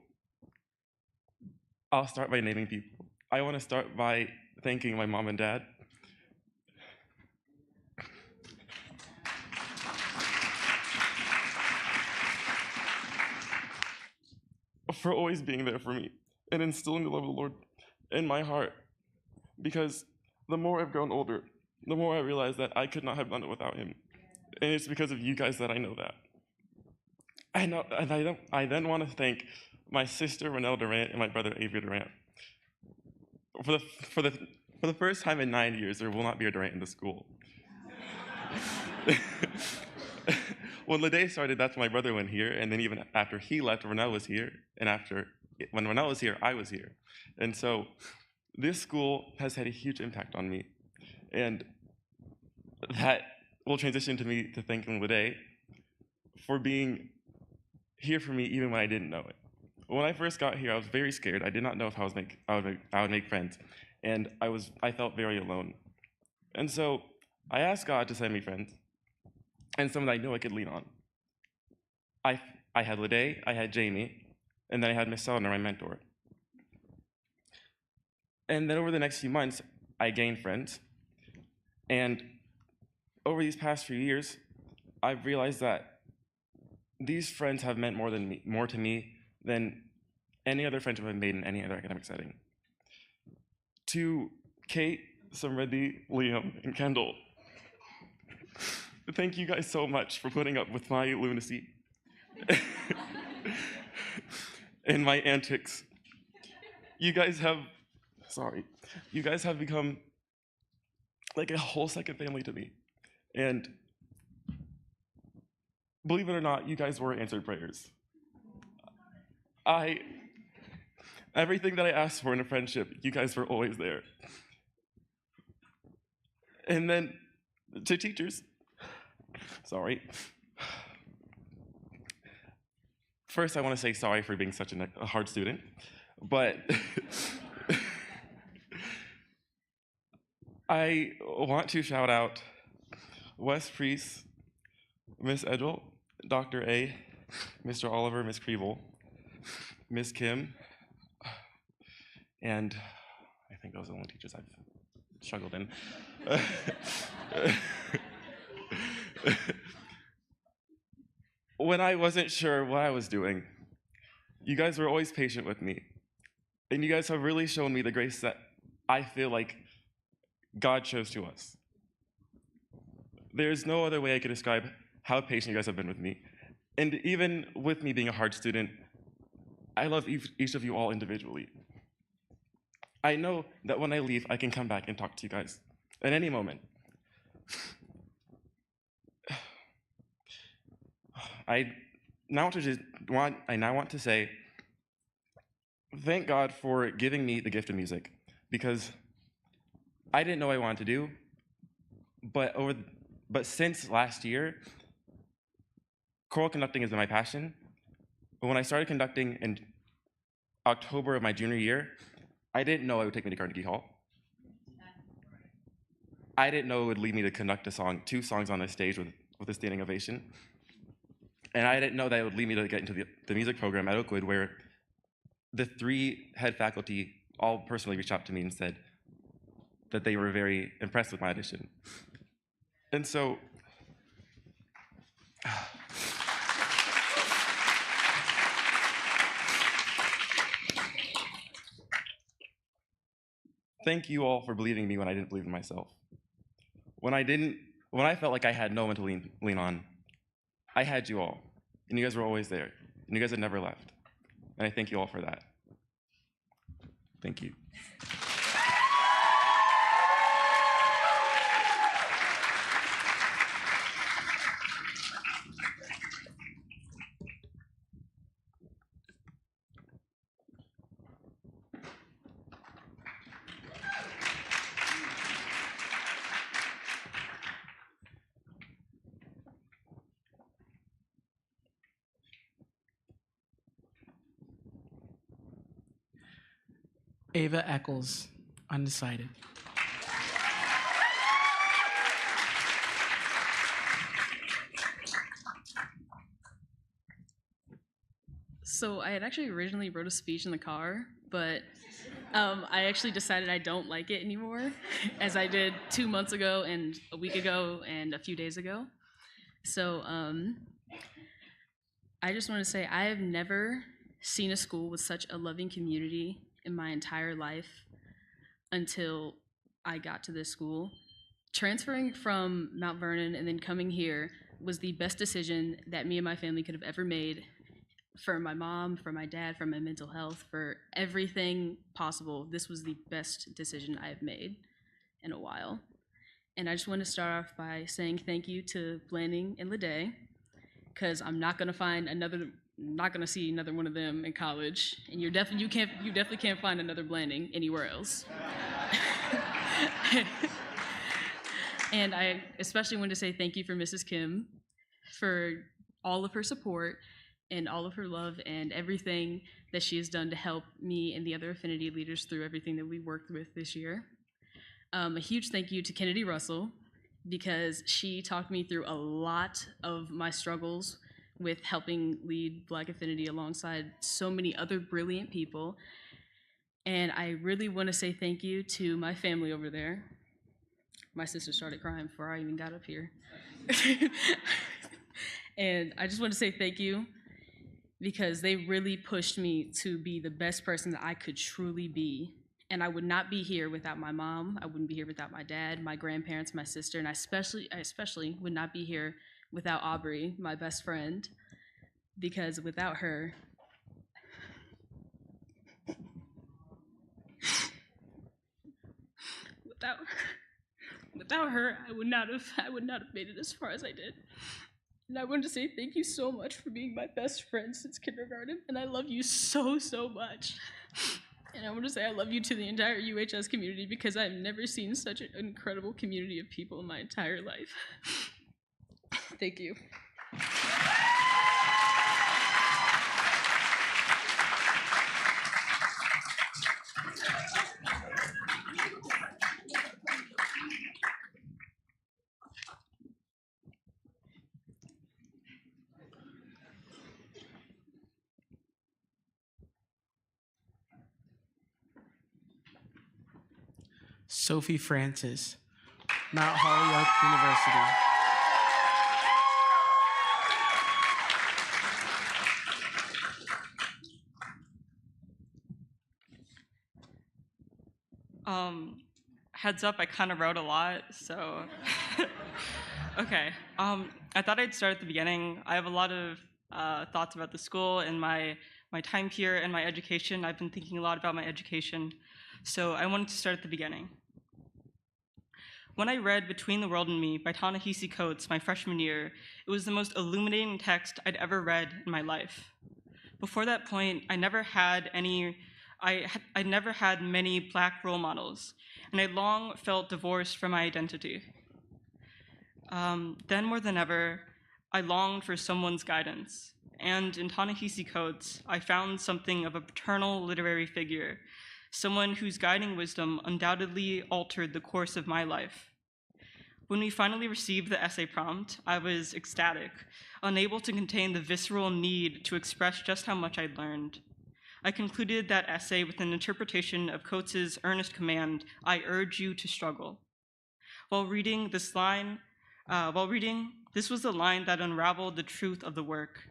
I'll start by naming people. I want to start by thanking my mom and dad. For always being there for me and instilling the love of the Lord in my heart. Because the more I've grown older, the more I realize that I could not have done it without Him. And it's because of you guys that I know that. I then want to thank my sister, Renelle Durant, and my brother, Avery Durant. For the first time in 9 years, there will not be a Durant in the school. When Lede started, that's when my brother went here, and then even after he left, Renelle was here, and when Renelle was here, I was here. And so this school has had a huge impact on me, and that will transition to me to thanking Lede for being here for me even when I didn't know it. When I first got here, I was very scared. I did not know if I would make friends, and I felt very alone. And so I asked God to send me friends, and someone I know I could lean on. I had Lede, I had Jamie, and then I had Miss Selner, my mentor. And then over the next few months, I gained friends, and over these past few years, I've realized that these friends have meant more to me than any other friendship I've made in any other academic setting. To Kate, Samriddhi, Liam, and Kendall, Thank you guys so much for putting up with my lunacy and my antics. You guys have become like a whole second family to me. And believe it or not, you guys were answered prayers. Everything that I asked for in a friendship, you guys were always there. And then to teachers, first, I want to say sorry for being such a hard student, but I want to shout out Wes Priest, Miss Edgel, Dr. A, Mr. Oliver, Miss Kriebel, Miss Kim, and I think those are the only teachers I've struggled in. When I wasn't sure what I was doing, you guys were always patient with me. And you guys have really shown me the grace that I feel like God shows to us. There's no other way I could describe how patient you guys have been with me. And even with me being a hard student, I love each of you all individually. I know that when I leave, I can come back and talk to you guys at any moment. I now want to say thank God for giving me the gift of music, because I didn't know what I wanted to do, but since last year, choral conducting has been my passion. But when I started conducting in October of my junior year, I didn't know it would take me to Carnegie Hall. I didn't know it would lead me to conduct two songs on a stage with a standing ovation. And I didn't know that it would lead me to get into the music program at Oakwood, where the 3 head faculty all personally reached out to me and said that they were very impressed with my audition. And so, thank you all for believing in me when I didn't believe in myself. When I felt like I had no one to lean on, I had you all, and you guys were always there, and you guys had never left. And I thank you all for that. Thank you. Ava Eccles, undecided. So I had actually originally wrote a speech in the car, but I actually decided I don't like it anymore, as I did 2 months ago and a week ago and a few days ago. So I just want to say I have never seen a school with such a loving community in my entire life until I got to this school. Transferring from Mount Vernon and then coming here was the best decision that me and my family could have ever made, for my mom, for my dad, for my mental health, for everything possible. This was the best decision I have made in a while. And I just want to start off by saying thank you to Blanding and Lede, because I'm not going to see another one of them in college, and you definitely can't find another Blanding anywhere else. And I especially want to say thank you for Mrs. Kim for all of her support and all of her love and everything that she has done to help me and the other Affinity leaders through everything that we worked with this year. A huge thank you to Kennedy Russell, because she talked me through a lot of my struggles with helping lead Black Affinity alongside so many other brilliant people. And I really want to say thank you to my family over there. My sister started crying before I even got up here. And I just want to say thank you, because they really pushed me to be the best person that I could truly be. And I would not be here without my mom. I wouldn't be here without my dad, my grandparents, my sister, and I especially would not be here without Aubrey, my best friend, because without her, without her, I would not have made it as far as I did. And I wanted to say thank you so much for being my best friend since kindergarten, and I love you so, so much. And I want to say I love you to the entire UHS community because I've never seen such an incredible community of people in my entire life. Thank you. Sophie Francis, Mount Holyoke University. Heads up, I kind of wrote a lot, so. Okay, I thought I'd start at the beginning. I have a lot of thoughts about the school and my time here and my education. I've been thinking a lot about my education, so I wanted to start at the beginning. When I read Between the World and Me by Ta-Nehisi Coates my freshman year, it was the most illuminating text I'd ever read in my life. Before that point, I never had many Black role models, and I long felt divorced from my identity. Then more than ever, I longed for someone's guidance, and in Ta-Nehisi Coates, I found something of a paternal literary figure, someone whose guiding wisdom undoubtedly altered the course of my life. When we finally received the essay prompt, I was ecstatic, unable to contain the visceral need to express just how much I'd learned. I concluded that essay with an interpretation of Coates' earnest command, "I urge you to struggle." While reading, this was the line that unraveled the truth of the work.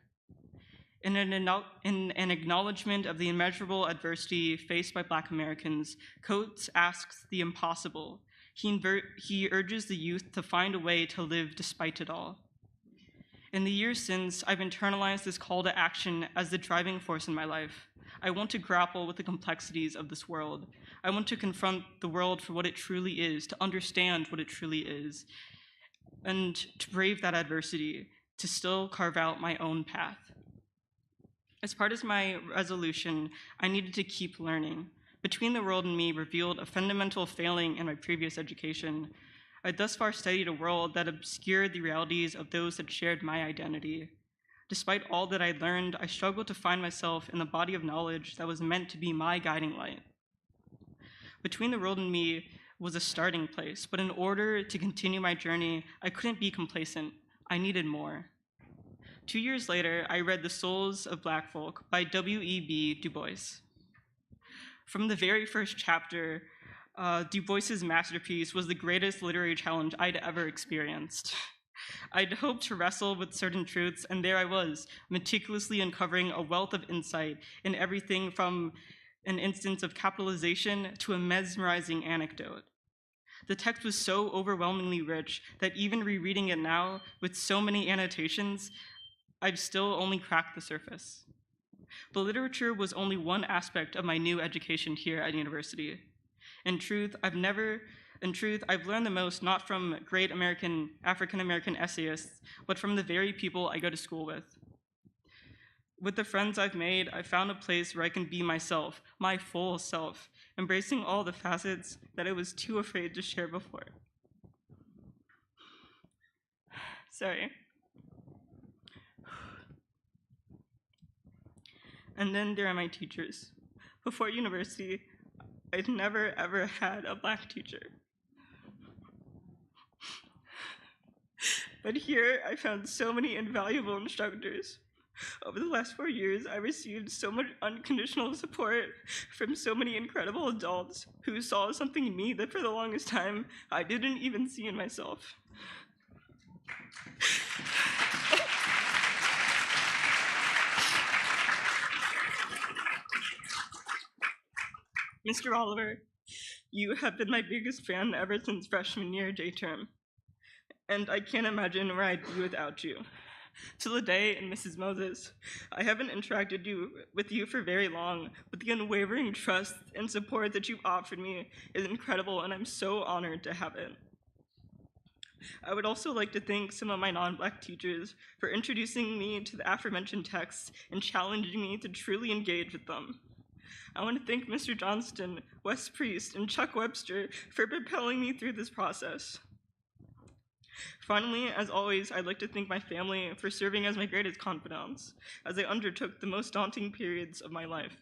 In an acknowledgement of the immeasurable adversity faced by Black Americans, Coates asks the impossible. He urges the youth to find a way to live despite it all. In the years since, I've internalized this call to action as the driving force in my life. I want to grapple with the complexities of this world. I want to confront the world for what it truly is, to understand what it truly is, and to brave that adversity, to still carve out my own path. As part of my resolution, I needed to keep learning. Between the World and Me revealed a fundamental failing in my previous education. I'd thus far studied a world that obscured the realities of those that shared my identity. Despite all that I'd learned, I struggled to find myself in the body of knowledge that was meant to be my guiding light. Between the World and Me was a starting place, but in order to continue my journey, I couldn't be complacent. I needed more. 2 years later, I read The Souls of Black Folk by W.E.B. Du Bois. From the very first chapter, Du Bois's masterpiece was the greatest literary challenge I'd ever experienced. I'd hoped to wrestle with certain truths, and there I was, meticulously uncovering a wealth of insight in everything from an instance of capitalization to a mesmerizing anecdote. The text was so overwhelmingly rich that even rereading it now, with so many annotations, I've still only cracked the surface. But literature was only one aspect of my new education here at university. In truth, I've learned the most not from great African-American essayists, but from the very people I go to school with. With the friends I've made, I've found a place where I can be myself, my full self, embracing all the facets that I was too afraid to share before. Sorry. And then there are my teachers. Before university, I'd never ever had a Black teacher. But here, I found so many invaluable instructors. Over the last 4 years, I received so much unconditional support from so many incredible adults who saw something in me that for the longest time, I didn't even see in myself. Mr. Oliver, you have been my biggest fan ever since freshman year J term, and I can't imagine where I'd be without you. To Lede and Mrs. Moses, I haven't interacted with you for very long, but the unwavering trust and support that you've offered me is incredible, and I'm so honored to have it. I would also like to thank some of my non-Black teachers for introducing me to the aforementioned texts and challenging me to truly engage with them. I want to thank Mr. Johnston, Wes Priest, and Chuck Webster for propelling me through this process. Finally, as always, I'd like to thank my family for serving as my greatest confidants as I undertook the most daunting periods of my life.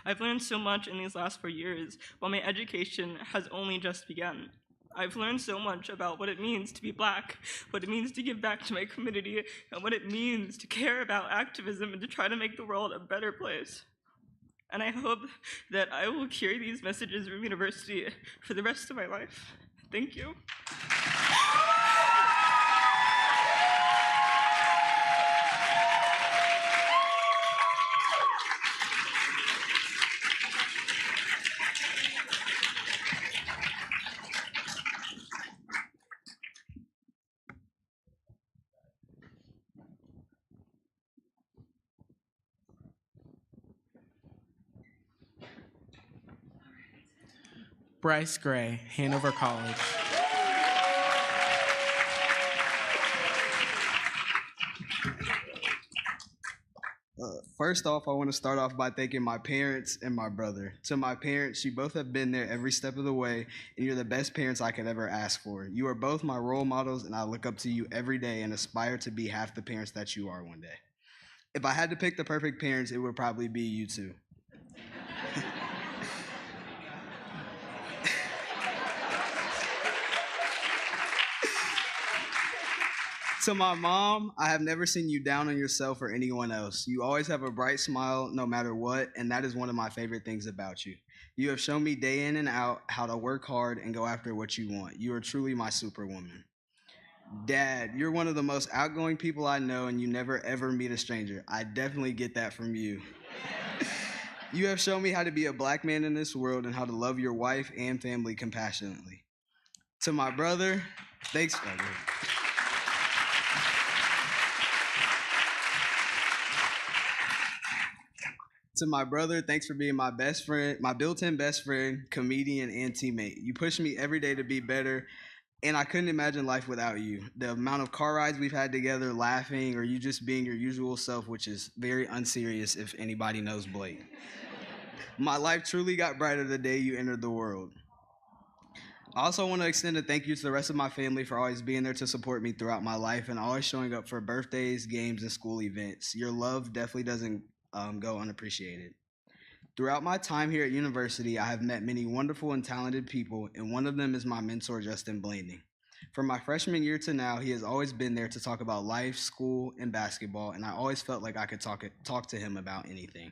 I've learned so much in these last 4 years, while my education has only just begun. I've learned so much about what it means to be Black, what it means to give back to my community, and what it means to care about activism and to try to make the world a better place. And I hope that I will carry these messages from university for the rest of my life. Thank you. Bryce Gray, Hanover College. First off, I want to start off by thanking my parents and my brother. To my parents, you both have been there every step of the way, and you're the best parents I could ever ask for. You are both my role models, and I look up to you every day and aspire to be half the parents that you are one day. If I had to pick the perfect parents, it would probably be you two. To my mom, I have never seen you down on yourself or anyone else. You always have a bright smile no matter what, and that is one of my favorite things about you. You have shown me day in and out how to work hard and go after what you want. You are truly my superwoman. Dad, you're one of the most outgoing people I know, and you never ever meet a stranger. I definitely get that from you. You have shown me how to be a Black man in this world and how to love your wife and family compassionately. To my brother, thanks, brother. To my brother, thanks for being my best friend, my built-in best friend, comedian, and teammate. You push me every day to be better, and I couldn't imagine life without you. The amount of car rides we've had together, laughing, or you just being your usual self, which is very unserious if anybody knows Blake. My life truly got brighter the day you entered the world. I also want to extend a thank you to the rest of my family for always being there to support me throughout my life and always showing up for birthdays, games, and school events. Your love definitely doesn't go unappreciated. Throughout my time here at university, I have met many wonderful and talented people, and one of them is my mentor, Justin Blanding. From my freshman year to now, he has always been there to talk about life, school, and basketball, and I always felt like I could talk to him about anything.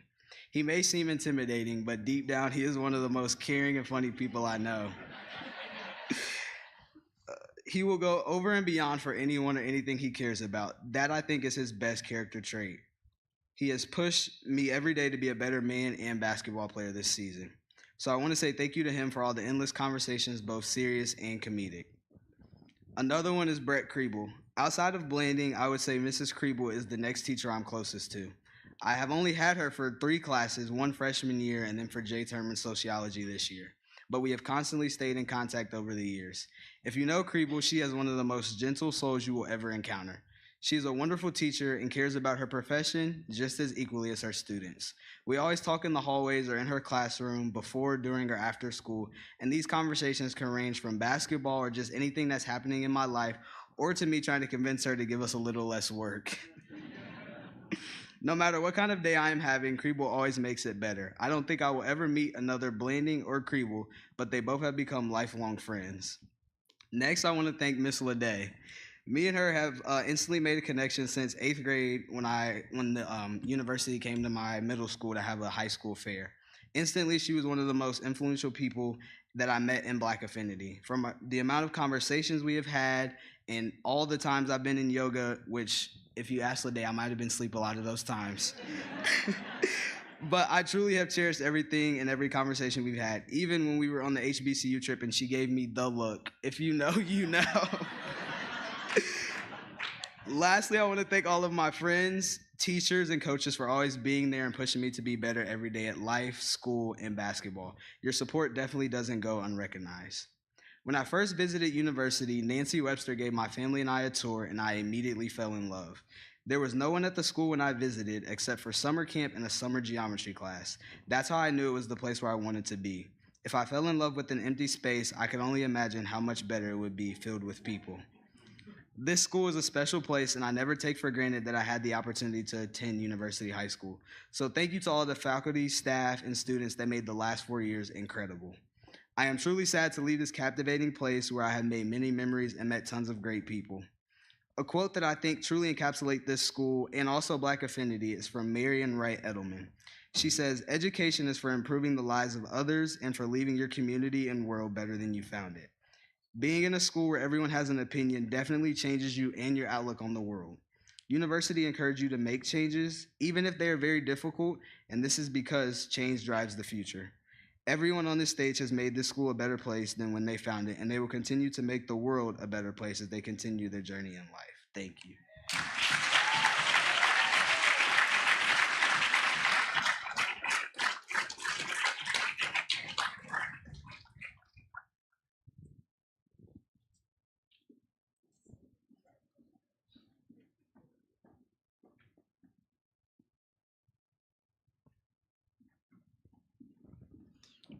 He may seem intimidating, but deep down, he is one of the most caring and funny people I know. He will go over and beyond for anyone or anything he cares about. That, I think, is his best character trait. He has pushed me every day to be a better man and basketball player this season. So I want to say thank you to him for all the endless conversations, both serious and comedic. Another one is Brett Kriebel. Outside of Blanding, I would say Mrs. Kriebel is the next teacher I'm closest to. I have only had her for 3 classes, one freshman year and then for J-term in sociology this year. But we have constantly stayed in contact over the years. If you know Kriebel, she is one of the most gentle souls you will ever encounter. She is a wonderful teacher and cares about her profession just as equally as her students. We always talk in the hallways or in her classroom before, during, or after school, and these conversations can range from basketball or just anything that's happening in my life, or to me trying to convince her to give us a little less work. No matter what kind of day I am having, Kriebel always makes it better. I don't think I will ever meet another Blanding or Kriebel, but they both have become lifelong friends. Next, I want to thank Miss Lede. Me and her have instantly made a connection since 8th grade when the university came to my middle school to have a high school fair. Instantly, she was one of the most influential people that I met in Black Affinity. From the amount of conversations we have had and all the times I've been in yoga, which if you ask Lede, I might have been asleep a lot of those times. But I truly have cherished everything and every conversation we've had, even when we were on the HBCU trip and she gave me the look. If you know, you know. Lastly, I want to thank all of my friends, teachers, and coaches for always being there and pushing me to be better every day at life, school, and basketball. Your support definitely doesn't go unrecognized. When I first visited university, Nancy Webster gave my family and I a tour, and I immediately fell in love. There was no one at the school when I visited except for summer camp and a summer geometry class. That's how I knew it was the place where I wanted to be. If I fell in love with an empty space, I could only imagine how much better it would be filled with people. This school is a special place, and I never take for granted that I had the opportunity to attend University High School. So thank you to all the faculty, staff, and students that made the last 4 years incredible. I am truly sad to leave this captivating place where I have made many memories and met tons of great people. A quote that I think truly encapsulates this school and also Black Affinity is from Marian Wright Edelman. She says, "Education is for improving the lives of others and for leaving your community and world better than you found it." Being in a school where everyone has an opinion definitely changes you and your outlook on the world. University encourages you to make changes, even if they are very difficult, and this is because change drives the future. Everyone on this stage has made this school a better place than when they found it, and they will continue to make the world a better place as they continue their journey in life. Thank you.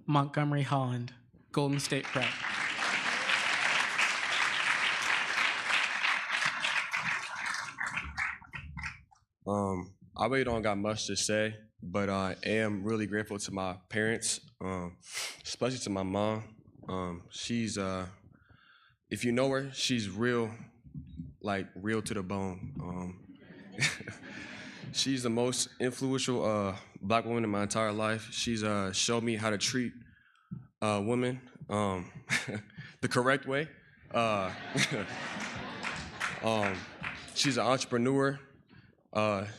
Montgomery Holland, Golden State Prep. I really don't got much to say, but I am really grateful to my parents, especially to my mom. She's, if you know her, she's real, like real to the bone. She's the most influential Black woman in my entire life. She's showed me how to treat women the correct way. She's an entrepreneur.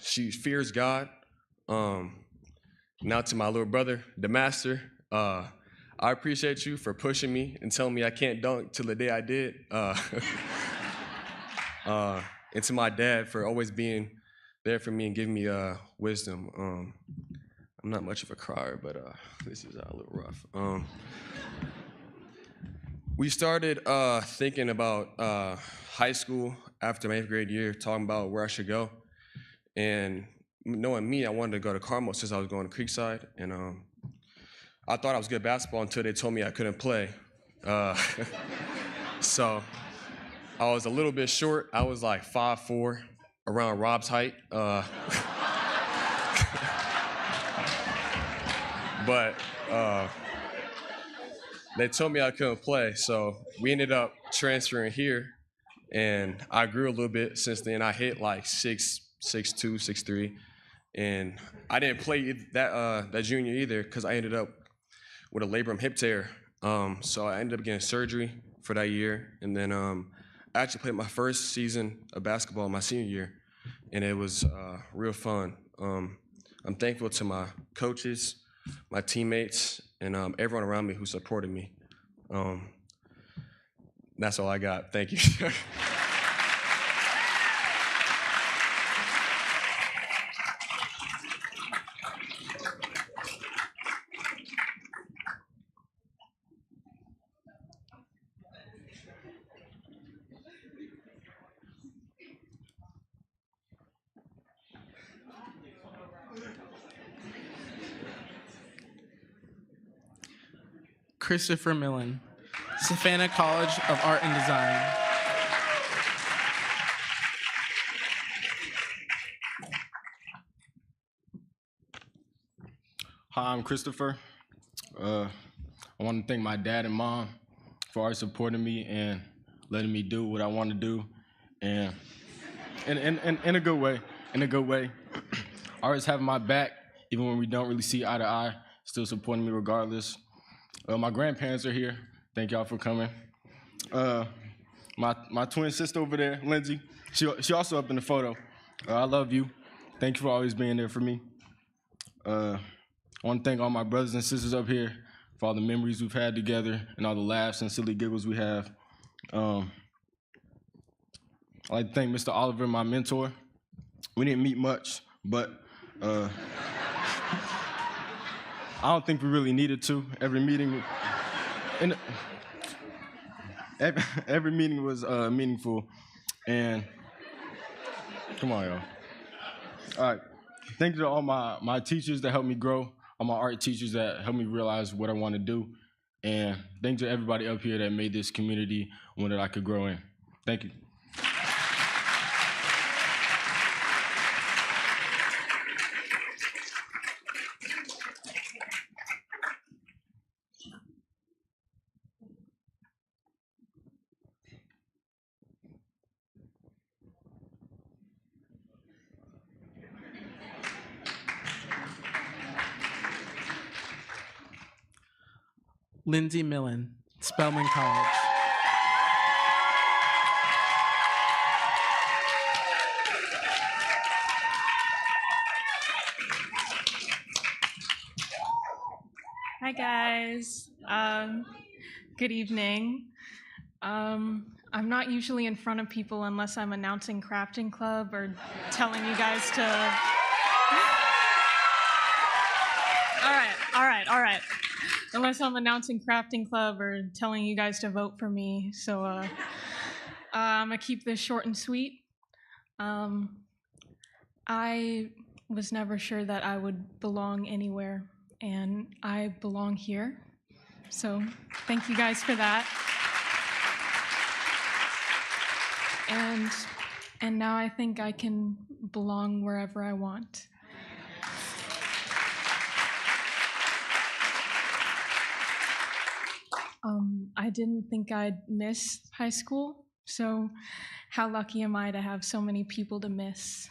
She fears God. Now to my little brother, the master, I appreciate you for pushing me and telling me I can't dunk till the day I did. And to my dad for always being there for me and giving me wisdom. I'm not much of a crier, but this is a little rough. We started thinking about high school after my 8th grade year, talking about where I should go. And knowing me, I wanted to go to Carmel since I was going to Creekside. And I thought I was good at basketball until they told me I couldn't play. So I was a little bit short. I was like 5'4", around Rob's height. But they told me I couldn't play, so we ended up transferring here, and I grew a little bit since then. I hit like 6'2", 6'3", and I didn't play that junior either because I ended up with a labrum hip tear. So I ended up getting surgery for that year, and then I actually played my first season of basketball my senior year, and it was real fun. I'm thankful to my coaches, my teammates, and everyone around me who supported me. That's all I got. Thank you. Christopher Millen, Savannah College of Art and Design. Hi, I'm Christopher. I want to thank my dad and mom for always supporting me and letting me do what I want to do, and in a good way. In a good way, always having my back, even when we don't really see eye to eye, still supporting me regardless. My grandparents are here. Thank y'all for coming. My twin sister over there, Lindsay, she also up in the photo. I love you. Thank you for always being there for me. I want to thank all my brothers and sisters up here for all the memories we've had together and all the laughs and silly giggles we have. I'd like to thank Mr. Oliver, my mentor. We didn't meet much, but I don't think we really needed to. Every meeting was meaningful, and come on, y'all. All right, thank you to all my teachers that helped me grow, all my art teachers that helped me realize what I want to do, and thank you to everybody up here that made this community one that I could grow in. Thank you. Lindsay Millen, Spelman College. Hi guys. Good evening. I'm not usually in front of people unless I'm announcing crafting club or telling you guys to. All right. Unless I'm announcing crafting club or telling you guys to vote for me. So I'm gonna keep this short and sweet. I was never sure that I would belong anywhere, and I belong here. So thank you guys for that. And now I think I can belong wherever I want. I didn't think I'd miss high school, so how lucky am I to have so many people to miss?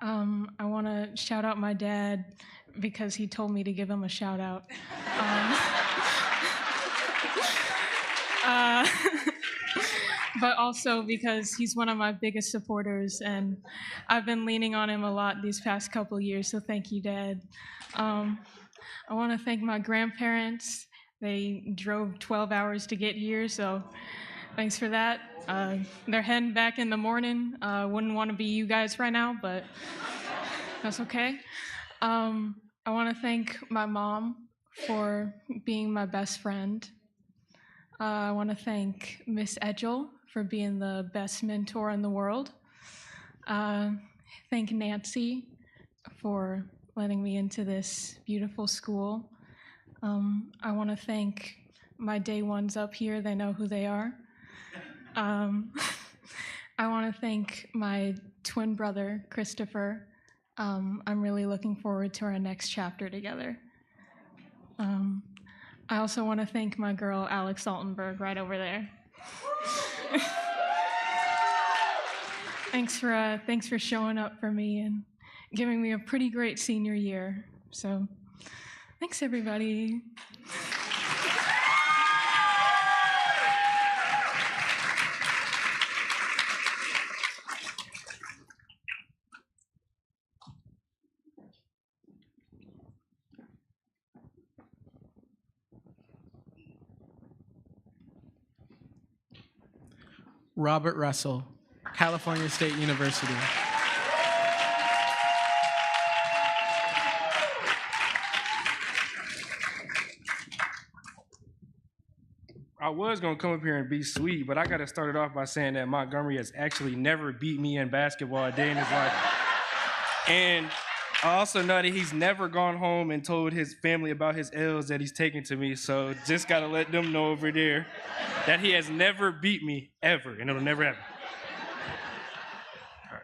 I want to shout out my dad because he told me to give him a shout out. But also because he's one of my biggest supporters, and I've been leaning on him a lot these past couple years, so thank you, Dad. I want to thank my grandparents. They drove 12 hours to get here, so thanks for that. They're heading back in the morning. Wouldn't want to be you guys right now, but that's okay. I want to thank my mom for being my best friend. I want to thank Miss Edgel for being the best mentor in the world. Thank Nancy for letting me into this beautiful school. I want to thank my day ones up here. They know who they are. I want to thank my twin brother, Christopher. I'm really looking forward to our next chapter together. I also want to thank my girl, Alex Altenberg, right over there. Thanks for showing up for me and giving me a pretty great senior year. So, thanks everybody. Robert Russell, California State University. I was gonna come up here and be sweet, but I gotta start it off by saying that Montgomery has actually never beat me in basketball a day in his life. And I also know that he's never gone home and told his family about his L's that he's taken to me, so just gotta let them know over there that he has never beat me, ever, and it'll never happen. All right.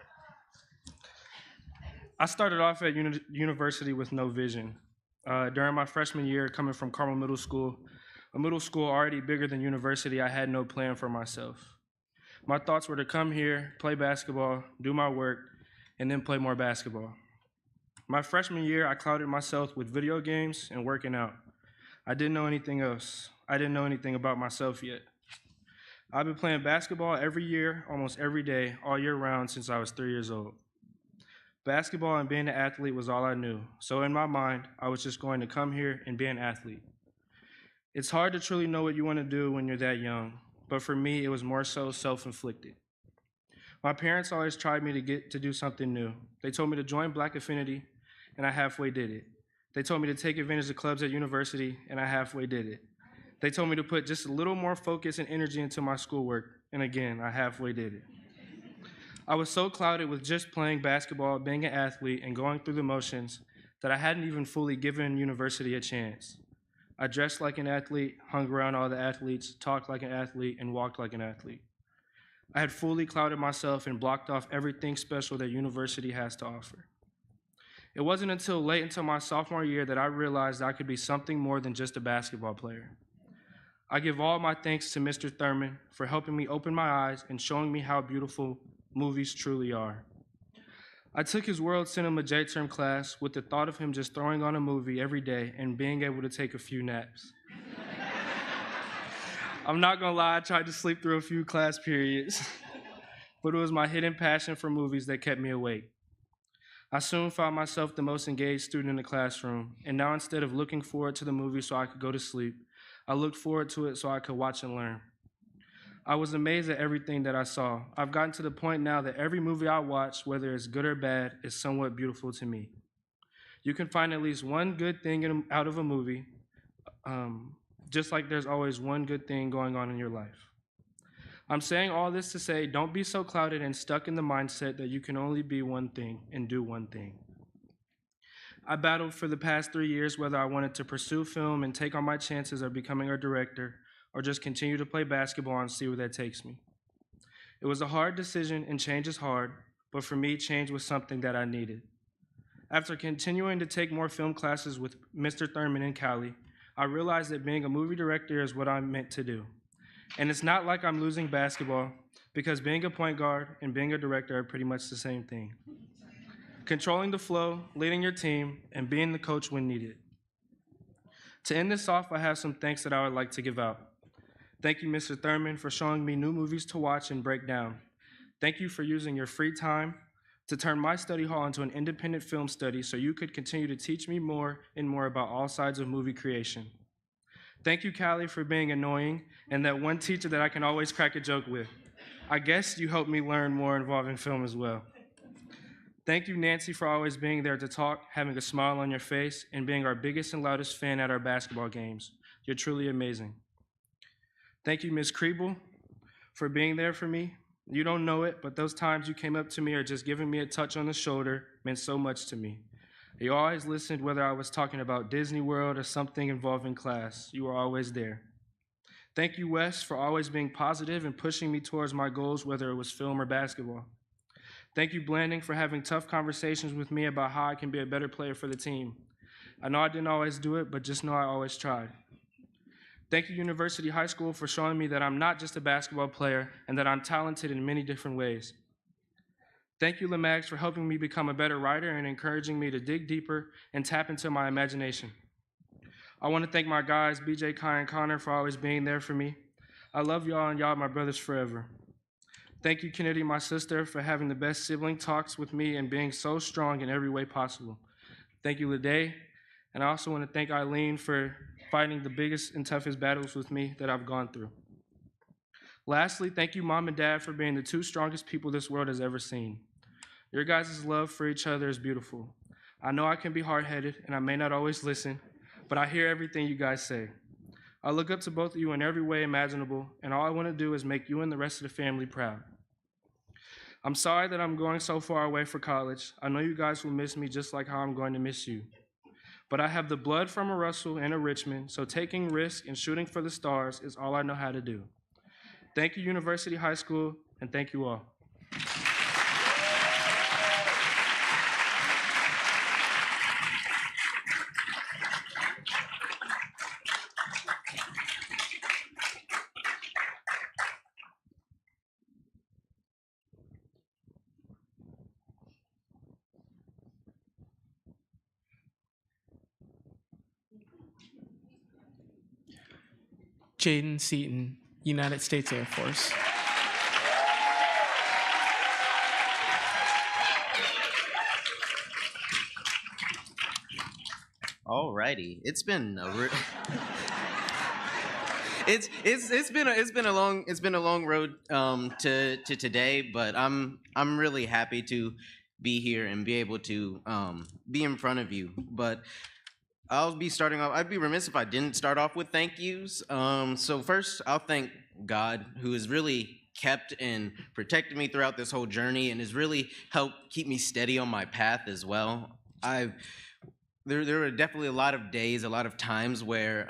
I started off at university with no vision. During my freshman year, coming from Carmel Middle School, a middle school already bigger than university, I had no plan for myself. My thoughts were to come here, play basketball, do my work, and then play more basketball. My freshman year, I clouded myself with video games and working out. I didn't know anything else. I didn't know anything about myself yet. I've been playing basketball every year, almost every day, all year round since I was 3 years old. Basketball and being an athlete was all I knew. So in my mind, I was just going to come here and be an athlete. It's hard to truly know what you want to do when you're that young, but for me, it was more so self-inflicted. My parents always tried me to get to do something new. They told me to join Black Affinity, and I halfway did it. They told me to take advantage of clubs at university, and I halfway did it. They told me to put just a little more focus and energy into my schoolwork, and again, I halfway did it. I was so clouded with just playing basketball, being an athlete, and going through the motions that I hadn't even fully given university a chance. I dressed like an athlete, hung around all the athletes, talked like an athlete, and walked like an athlete. I had fully clouded myself and blocked off everything special that university has to offer. It wasn't until late into my sophomore year that I realized I could be something more than just a basketball player. I give all my thanks to Mr. Thurman for helping me open my eyes and showing me how beautiful movies truly are. I took his World Cinema J-Term class with the thought of him just throwing on a movie every day and being able to take a few naps. I'm not gonna lie, I tried to sleep through a few class periods, but it was my hidden passion for movies that kept me awake. I soon found myself the most engaged student in the classroom, and now instead of looking forward to the movie so I could go to sleep, I looked forward to it so I could watch and learn. I was amazed at everything that I saw. I've gotten to the point now that every movie I watch, whether it's good or bad, is somewhat beautiful to me. You can find at least one good thing out of a movie, just like there's always one good thing going on in your life. I'm saying all this to say, don't be so clouded and stuck in the mindset that you can only be one thing and do one thing. I battled for the past 3 years whether I wanted to pursue film and take on my chances of becoming a director, or just continue to play basketball and see where that takes me. It was a hard decision, and change is hard, but for me, change was something that I needed. After continuing to take more film classes with Mr. Thurman in Cali, I realized that being a movie director is what I'm meant to do. And it's not like I'm losing basketball, because being a point guard and being a director are pretty much the same thing. Controlling the flow, leading your team, and being the coach when needed. To end this off, I have some thanks that I would like to give out. Thank you, Mr. Thurman, for showing me new movies to watch and break down. Thank you for using your free time to turn my study hall into an independent film study so you could continue to teach me more and more about all sides of movie creation. Thank you, Callie, for being annoying and that one teacher that I can always crack a joke with. I guess you helped me learn more involving film as well. Thank you, Nancy, for always being there to talk, having a smile on your face, and being our biggest and loudest fan at our basketball games. You're truly amazing. Thank you, Ms. Kriebel, for being there for me. You don't know it, but those times you came up to me or just giving me a touch on the shoulder meant so much to me. You always listened whether I was talking about Disney World or something involving class. You were always there. Thank you, Wes, for always being positive and pushing me towards my goals, whether it was film or basketball. Thank you, Blanding, for having tough conversations with me about how I can be a better player for the team. I know I didn't always do it, but just know I always tried. Thank you, University High School, for showing me that I'm not just a basketball player and that I'm talented in many different ways. Thank you, LeMax, for helping me become a better writer and encouraging me to dig deeper and tap into my imagination. I want to thank my guys, BJ, Kai, and Connor, for always being there for me. I love y'all, and y'all my brothers forever. Thank you, Kennedy, my sister, for having the best sibling talks with me and being so strong in every way possible. Thank you, Lede, and I also want to thank Eileen for fighting the biggest and toughest battles with me that I've gone through. Lastly, thank you, Mom and Dad, for being the two strongest people this world has ever seen. Your guys' love for each other is beautiful. I know I can be hard-headed, and I may not always listen, but I hear everything you guys say. I look up to both of you in every way imaginable, and all I want to do is make you and the rest of the family proud. I'm sorry that I'm going so far away for college. I know you guys will miss me just like how I'm going to miss you. But I have the blood from a Russell and a Richmond, so taking risks and shooting for the stars is all I know how to do. Thank you, University High School, and thank you all. Jaden Seaton, United States Air Force. Alrighty, it's been a it's been a long road to today, but I'm really happy to be here and be able to be in front of you. But I'll be starting off. I'd be remiss if I didn't start off with thank yous. So first, I'll thank God, who has really kept and protected me throughout this whole journey and has really helped keep me steady on my path as well. There were definitely a lot of days, a lot of times where,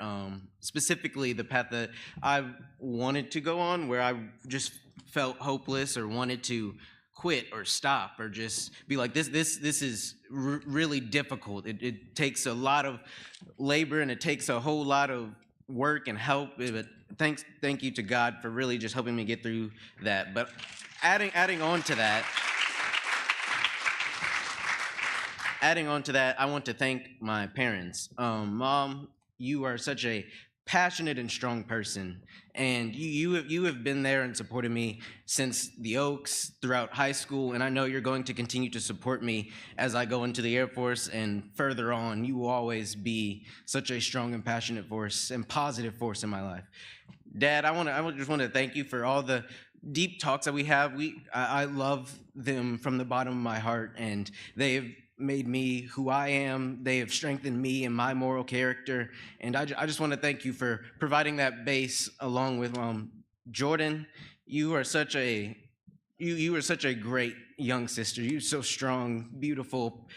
specifically the path that I wanted to go on, where I just felt hopeless or wanted to quit or stop or just be like, this is really difficult. It takes a lot of labor and it takes a whole lot of work and help. But thank you to God for really just helping me get through that. But adding on to that. Adding on to that, I want to thank my parents. Mom, you are such a passionate and strong person, and you have been there and supported me since the Oaks, throughout high school, and I know you're going to continue to support me as I go into the Air Force and further on. You will always be such a strong and passionate force and positive force in my life. Dad, I just want to thank you for all the deep talks that we have. I love them from the bottom of my heart, and they have made me who I am. They have strengthened me and my moral character, and I just want to thank you for providing that base along with Jordan. You are such a you are such a great young sister. You're so strong, beautiful,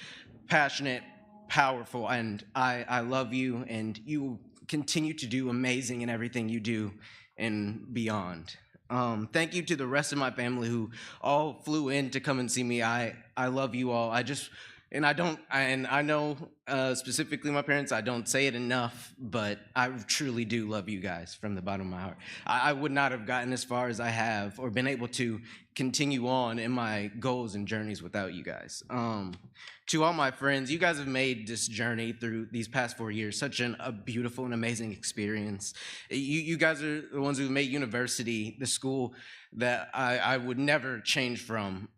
passionate, powerful, and I love you, and you continue to do amazing in everything you do and beyond. Thank you to the rest of my family who all flew in to come and see me. I love you all. I know specifically my parents, I don't say it enough, but I truly do love you guys from the bottom of my heart. I would not have gotten as far as I have or been able to continue on in my goals and journeys without you guys. To all my friends, you guys have made this journey through these past 4 years such a beautiful and amazing experience. You guys are the ones who made university the school that I would never change from.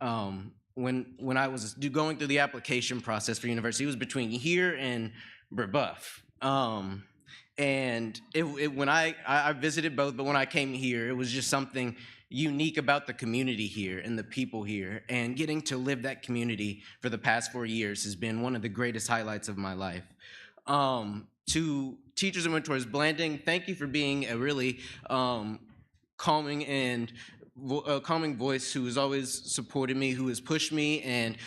When I was going through the application process for university, it was between here and Brebeuf. And when I visited both, but when I came here, it was just something unique about the community here and the people here. And getting to live that community for the past 4 years has been one of the greatest highlights of my life. To teachers and mentors, Blanding, thank you for being a really calming and calming voice who has always supported me, who has pushed me and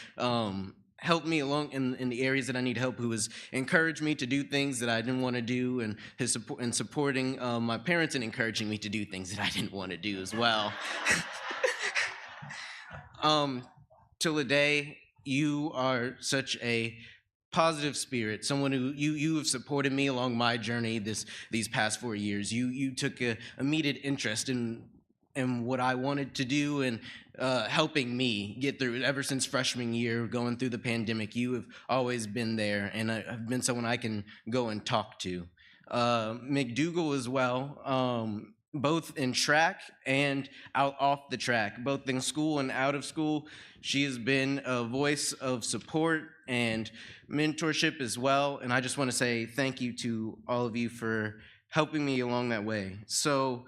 helped me along in the areas that I need help, who has encouraged me to do things that I didn't want to do, and his support and supporting my parents and encouraging me to do things that I didn't want to do as well. Till the day, you are such a positive spirit, someone who you have supported me along my journey these past 4 years. You took a immediate interest in what I wanted to do and helping me get through it ever since freshman year, going through the pandemic. You have always been there, and have been someone I can go and talk to. McDougal as well, both in track and off the track, both in school and out of school. She has been a voice of support and mentorship as well, and I just want to say thank you to all of you for helping me along that way. So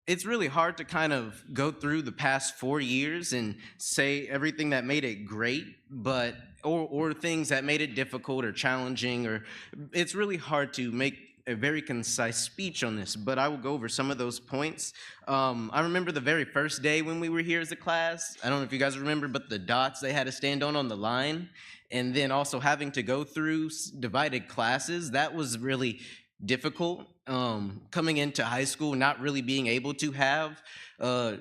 it's really hard to kind of go through the past 4 years and say everything that made it great, but or things that made it difficult or challenging, or it's really hard to make a very concise speech on this, but I will go over some of those points. I remember the very first day when we were here as a class. I don't know if you guys remember, but the dots they had to stand on the line, and then also having to go through divided classes, that was really difficult. Coming into high school, not really being able to have a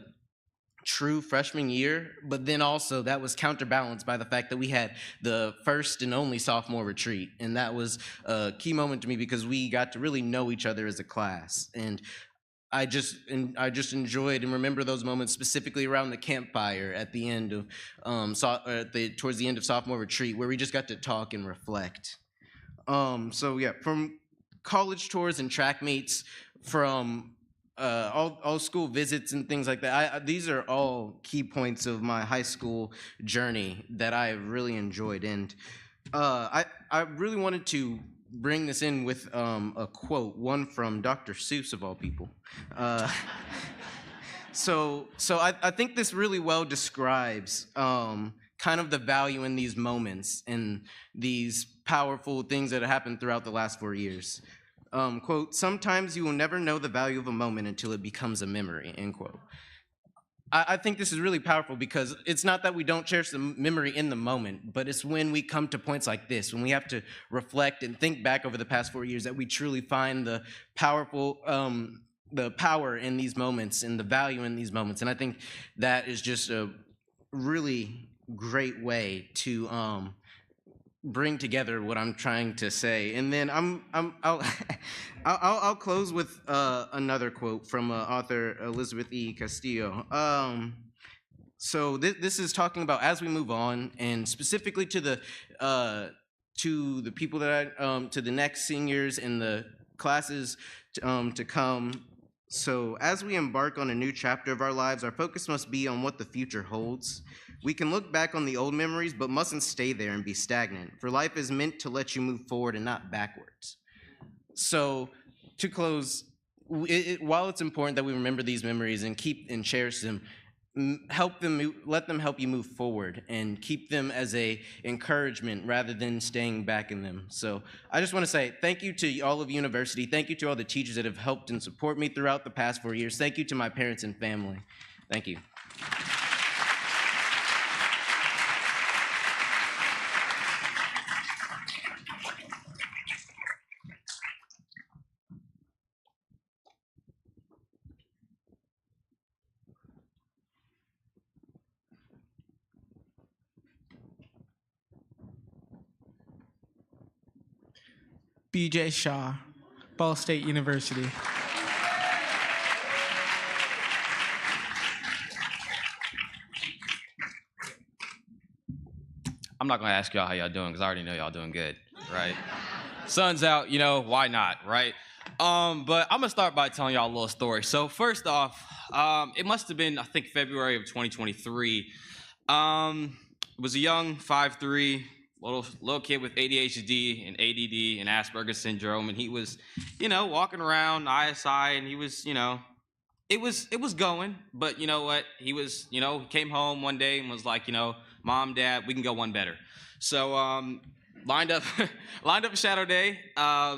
true freshman year, but then also that was counterbalanced by the fact that we had the first and only sophomore retreat, and that was a key moment to me because we got to really know each other as a class. And I just enjoyed and remember those moments, specifically around the campfire at the end of towards the end of sophomore retreat, where we just got to talk and reflect. So yeah, from college tours and track meets, from all school visits and things like that. These are all key points of my high school journey that I have really enjoyed. And I really wanted to bring this in with a quote, one from Dr. Seuss of all people. So I think this really well describes kind of the value in these moments and these powerful things that have happened throughout the last 4 years. Quote, sometimes you will never know the value of a moment until it becomes a memory, end quote. I think this is really powerful because it's not that we don't cherish the memory in the moment, but it's when we come to points like this, when we have to reflect and think back over the past 4 years, that we truly find the power in these moments and the value in these moments. And I think that is just a really great way to bring together what I'm trying to say. And then I'll close with another quote from author Elizabeth E. Castillo. So this is talking about as we move on, and specifically to the people that to the next seniors and the classes to come. So as we embark on a new chapter of our lives, our focus must be on what the future holds. We can look back on the old memories, but mustn't stay there and be stagnant, for life is meant to let you move forward and not backwards. So to close, while it's important that we remember these memories and keep and cherish them, let them help you move forward and keep them as a encouragement rather than staying back in them. So I just want to say thank you to all of university. Thank you to all the teachers that have helped and support me throughout the past 4 years. Thank you to my parents and family. Thank you. BJ Shaw, Ball State University. I'm not gonna ask y'all how y'all doing because I already know y'all doing good, right? Sun's out, you know, why not, right? But I'm gonna start by telling y'all a little story. So first off, it must have been, I think, February of 2023. It was a young 5'3", little kid with ADHD and ADD and Asperger's syndrome, and he was, you know, walking around ISI, and he was, you know, it was going, but you know what? He was, you know, came home one day and was like, you know, Mom, Dad, we can go one better. So lined up a shadow day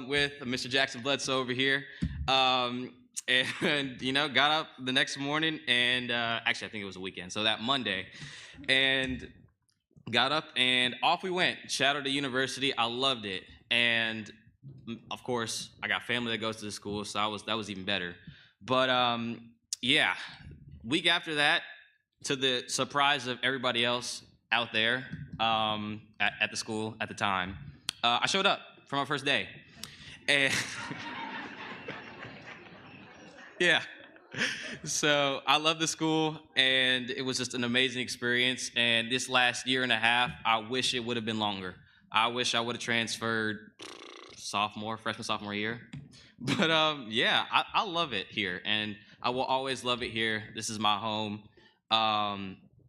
with Mr. Jackson Bledsoe over here, and you know, got up the next morning, and actually I think it was a weekend, so that Monday, and got up and off we went. Shadow to university. I loved it, and of course I got family that goes to the school, so that was even better. But yeah, week after that, to the surprise of everybody else out there at the school at the time, I showed up for my first day, and yeah. So I love the school, and it was just an amazing experience. And this last year and a half, I wish it would have been longer. I wish I would have transferred freshman, sophomore year. But yeah, I love it here, and I will always love it here. This is my home.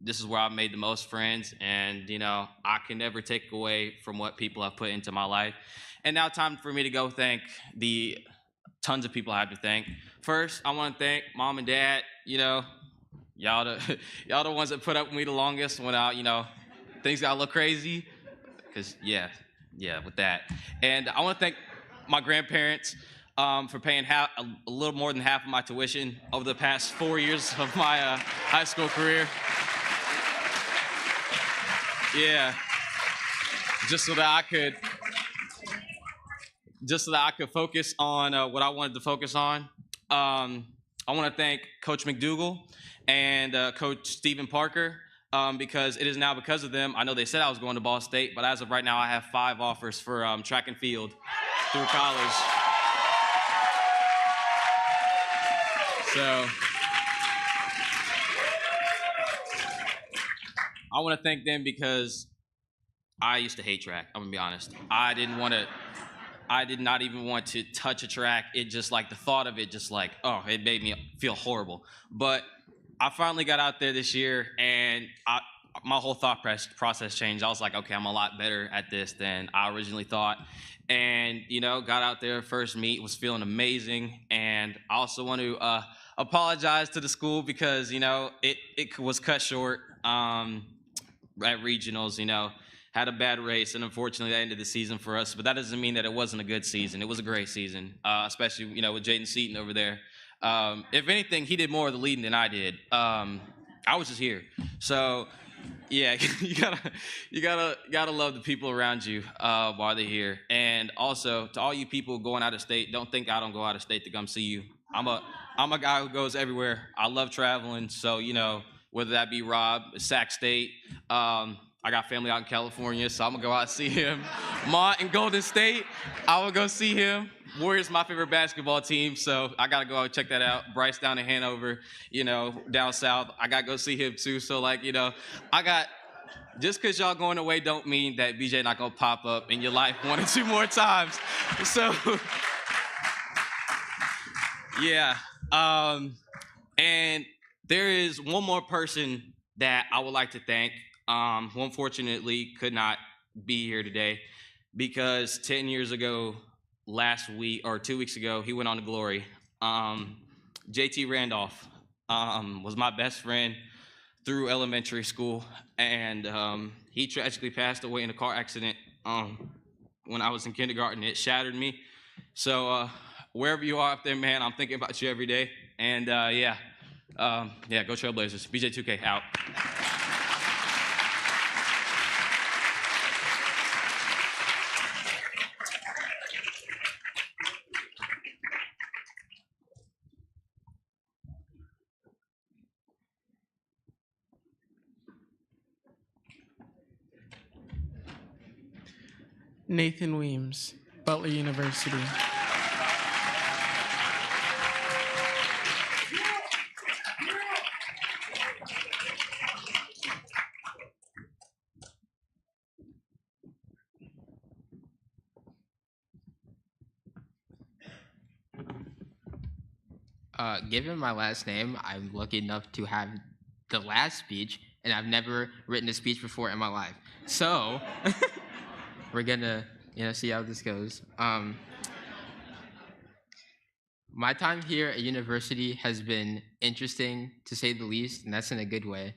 This is where I've made the most friends, and you know, I can never take away from what people have put into my life. And now time for me to go thank the tons of people I have to thank. First, I want to thank Mom and Dad. You know, y'all the ones that put up with me the longest when you know, things got a little crazy. Cause yeah, with that. And I want to thank my grandparents for paying a little more than half of my tuition over the past 4 years of my high school career. Yeah, just so that I could focus on what I wanted to focus on. I want to thank Coach McDougal and Coach Stephen Parker because it is now because of them. I know they said I was going to Ball State, but as of right now, I have 5 offers for track and field through college. So I want to thank them because I used to hate track. I'm gonna be honest. I did not even want to touch a track. It just like the thought of it, just like, oh, it made me feel horrible. But I finally got out there this year, and my whole process changed. I was like, okay, I'm a lot better at this than I originally thought. And, got out there, first meet, was feeling amazing. And I also want to apologize to the school because, it was cut short at regionals, had a bad race. And unfortunately, that ended the season for us. But that doesn't mean that it wasn't a good season. It was a great season, especially, with Jaden Seaton over there. If anything, he did more of the leading than I did. I was just here. So, yeah, you gotta love the people around you while they're here. And also, to all you people going out of state, don't think I don't go out of state to come see you. I'm a guy who goes everywhere. I love traveling. So, whether that be Rob, Sac State. I got family out in California, so I'm gonna go out and see him. Mont in Golden State, I will go see him. Warriors my favorite basketball team, so I gotta go out and check that out. Bryce down in Hanover, down south, I gotta go see him too. So just because y'all going away don't mean that BJ not gonna pop up in your life 1 or 2 more times. So yeah, and there is one more person that I would like to thank, who unfortunately could not be here today because 10 years ago, last week or 2 weeks ago, he went on to glory. JT Randolph was my best friend through elementary school, and he tragically passed away in a car accident when I was in kindergarten. It shattered me. So wherever you are up there, man, I'm thinking about you every day. And go Trailblazers. BJ2K out. Nathan Weems, Butler University. Given my last name, I'm lucky enough to have the last speech, and I've never written a speech before in my life. So we're gonna, see how this goes. My time here at university has been interesting, to say the least, and that's in a good way.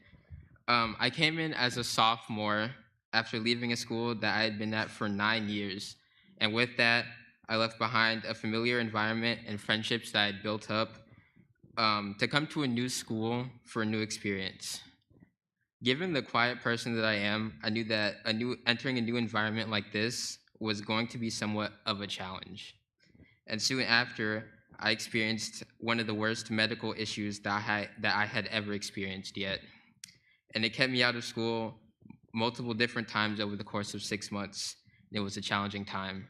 I came in as a sophomore after leaving a school that I had been at for 9 years, and with that, I left behind a familiar environment and friendships that I had built up to come to a new school for a new experience. Given the quiet person that I am, I knew that entering a new environment like this was going to be somewhat of a challenge. And soon after, I experienced one of the worst medical issues that I had ever experienced yet. And it kept me out of school multiple different times over the course of 6 months. It was a challenging time.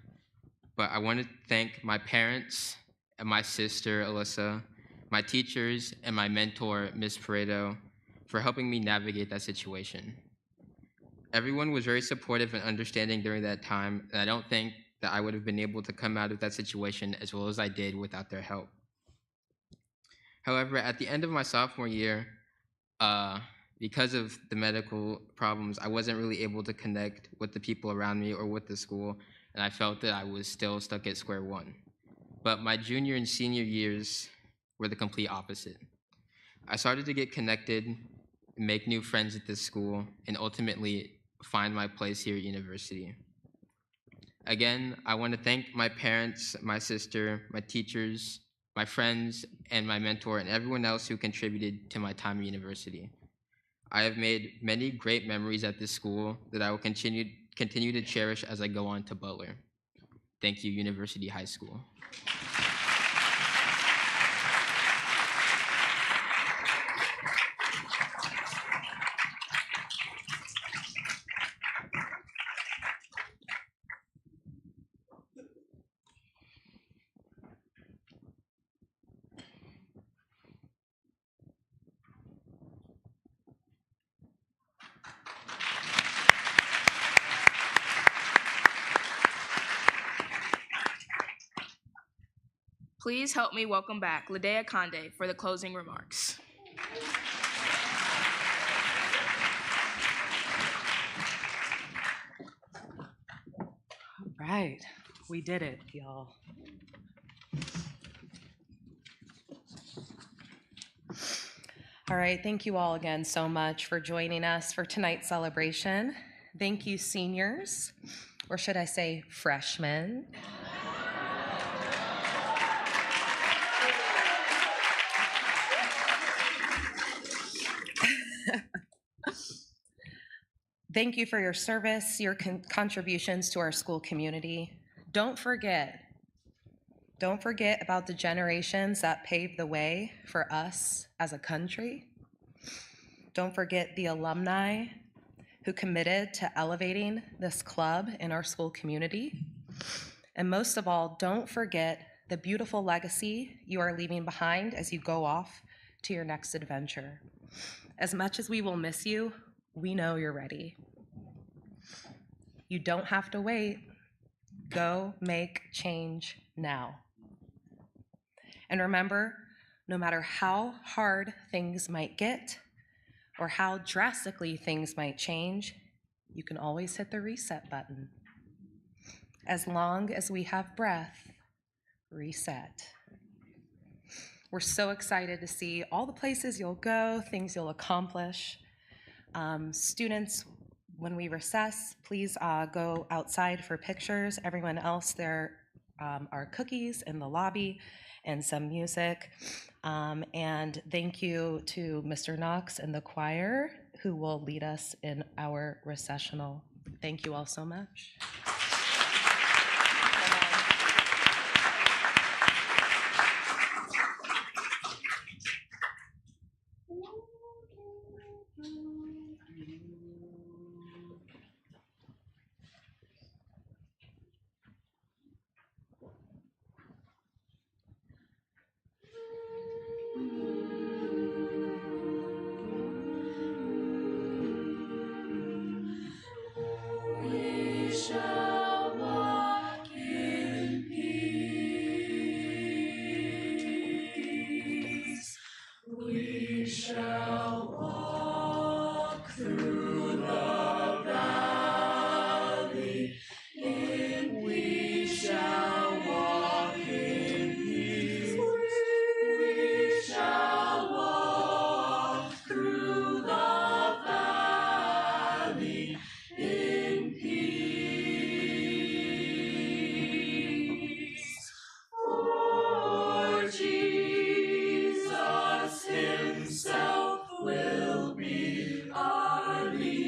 But I want to thank my parents and my sister, Alyssa, my teachers, and my mentor, Ms. Pareto, for helping me navigate that situation. Everyone was very supportive and understanding during that time, and I don't think that I would have been able to come out of that situation as well as I did without their help. However, at the end of my sophomore year, because of the medical problems, I wasn't really able to connect with the people around me or with the school, and I felt that I was still stuck at square one. But my junior and senior years were the complete opposite. I started to get connected, make new friends at this school, and ultimately find my place here at university. Again, I want to thank my parents, my sister, my teachers, my friends, and my mentor, and everyone else who contributed to my time at university. I have made many great memories at this school that I will continue to cherish as I go on to Butler. Thank you, University High School. Please help me welcome back Ladea Conde for the closing remarks. right, we did it, y'all. All right, thank you all again so much for joining us for tonight's celebration. Thank you, seniors, or should I say freshmen. Thank you for your service, your contributions to our school community. Don't forget about the generations that paved the way for us as a country. Don't forget the alumni who committed to elevating this club in our school community. And most of all, don't forget the beautiful legacy you are leaving behind as you go off to your next adventure. As much as we will miss you, we know you're ready. You don't have to wait. Go make change now. And remember, no matter how hard things might get or how drastically things might change, you can always hit the reset button. As long as we have breath, reset. We're so excited to see all the places you'll go, things you'll accomplish. Students, when we recess, please go outside for pictures. Everyone else, there are cookies in the lobby and some music. And thank you to Mr. Knox and the choir who will lead us in our recessional. Thank you all so much. We shall walk in peace. We shall walk through the valley. We shall walk in peace. We shall walk through the valley in peace. For Jesus himself will be our leader.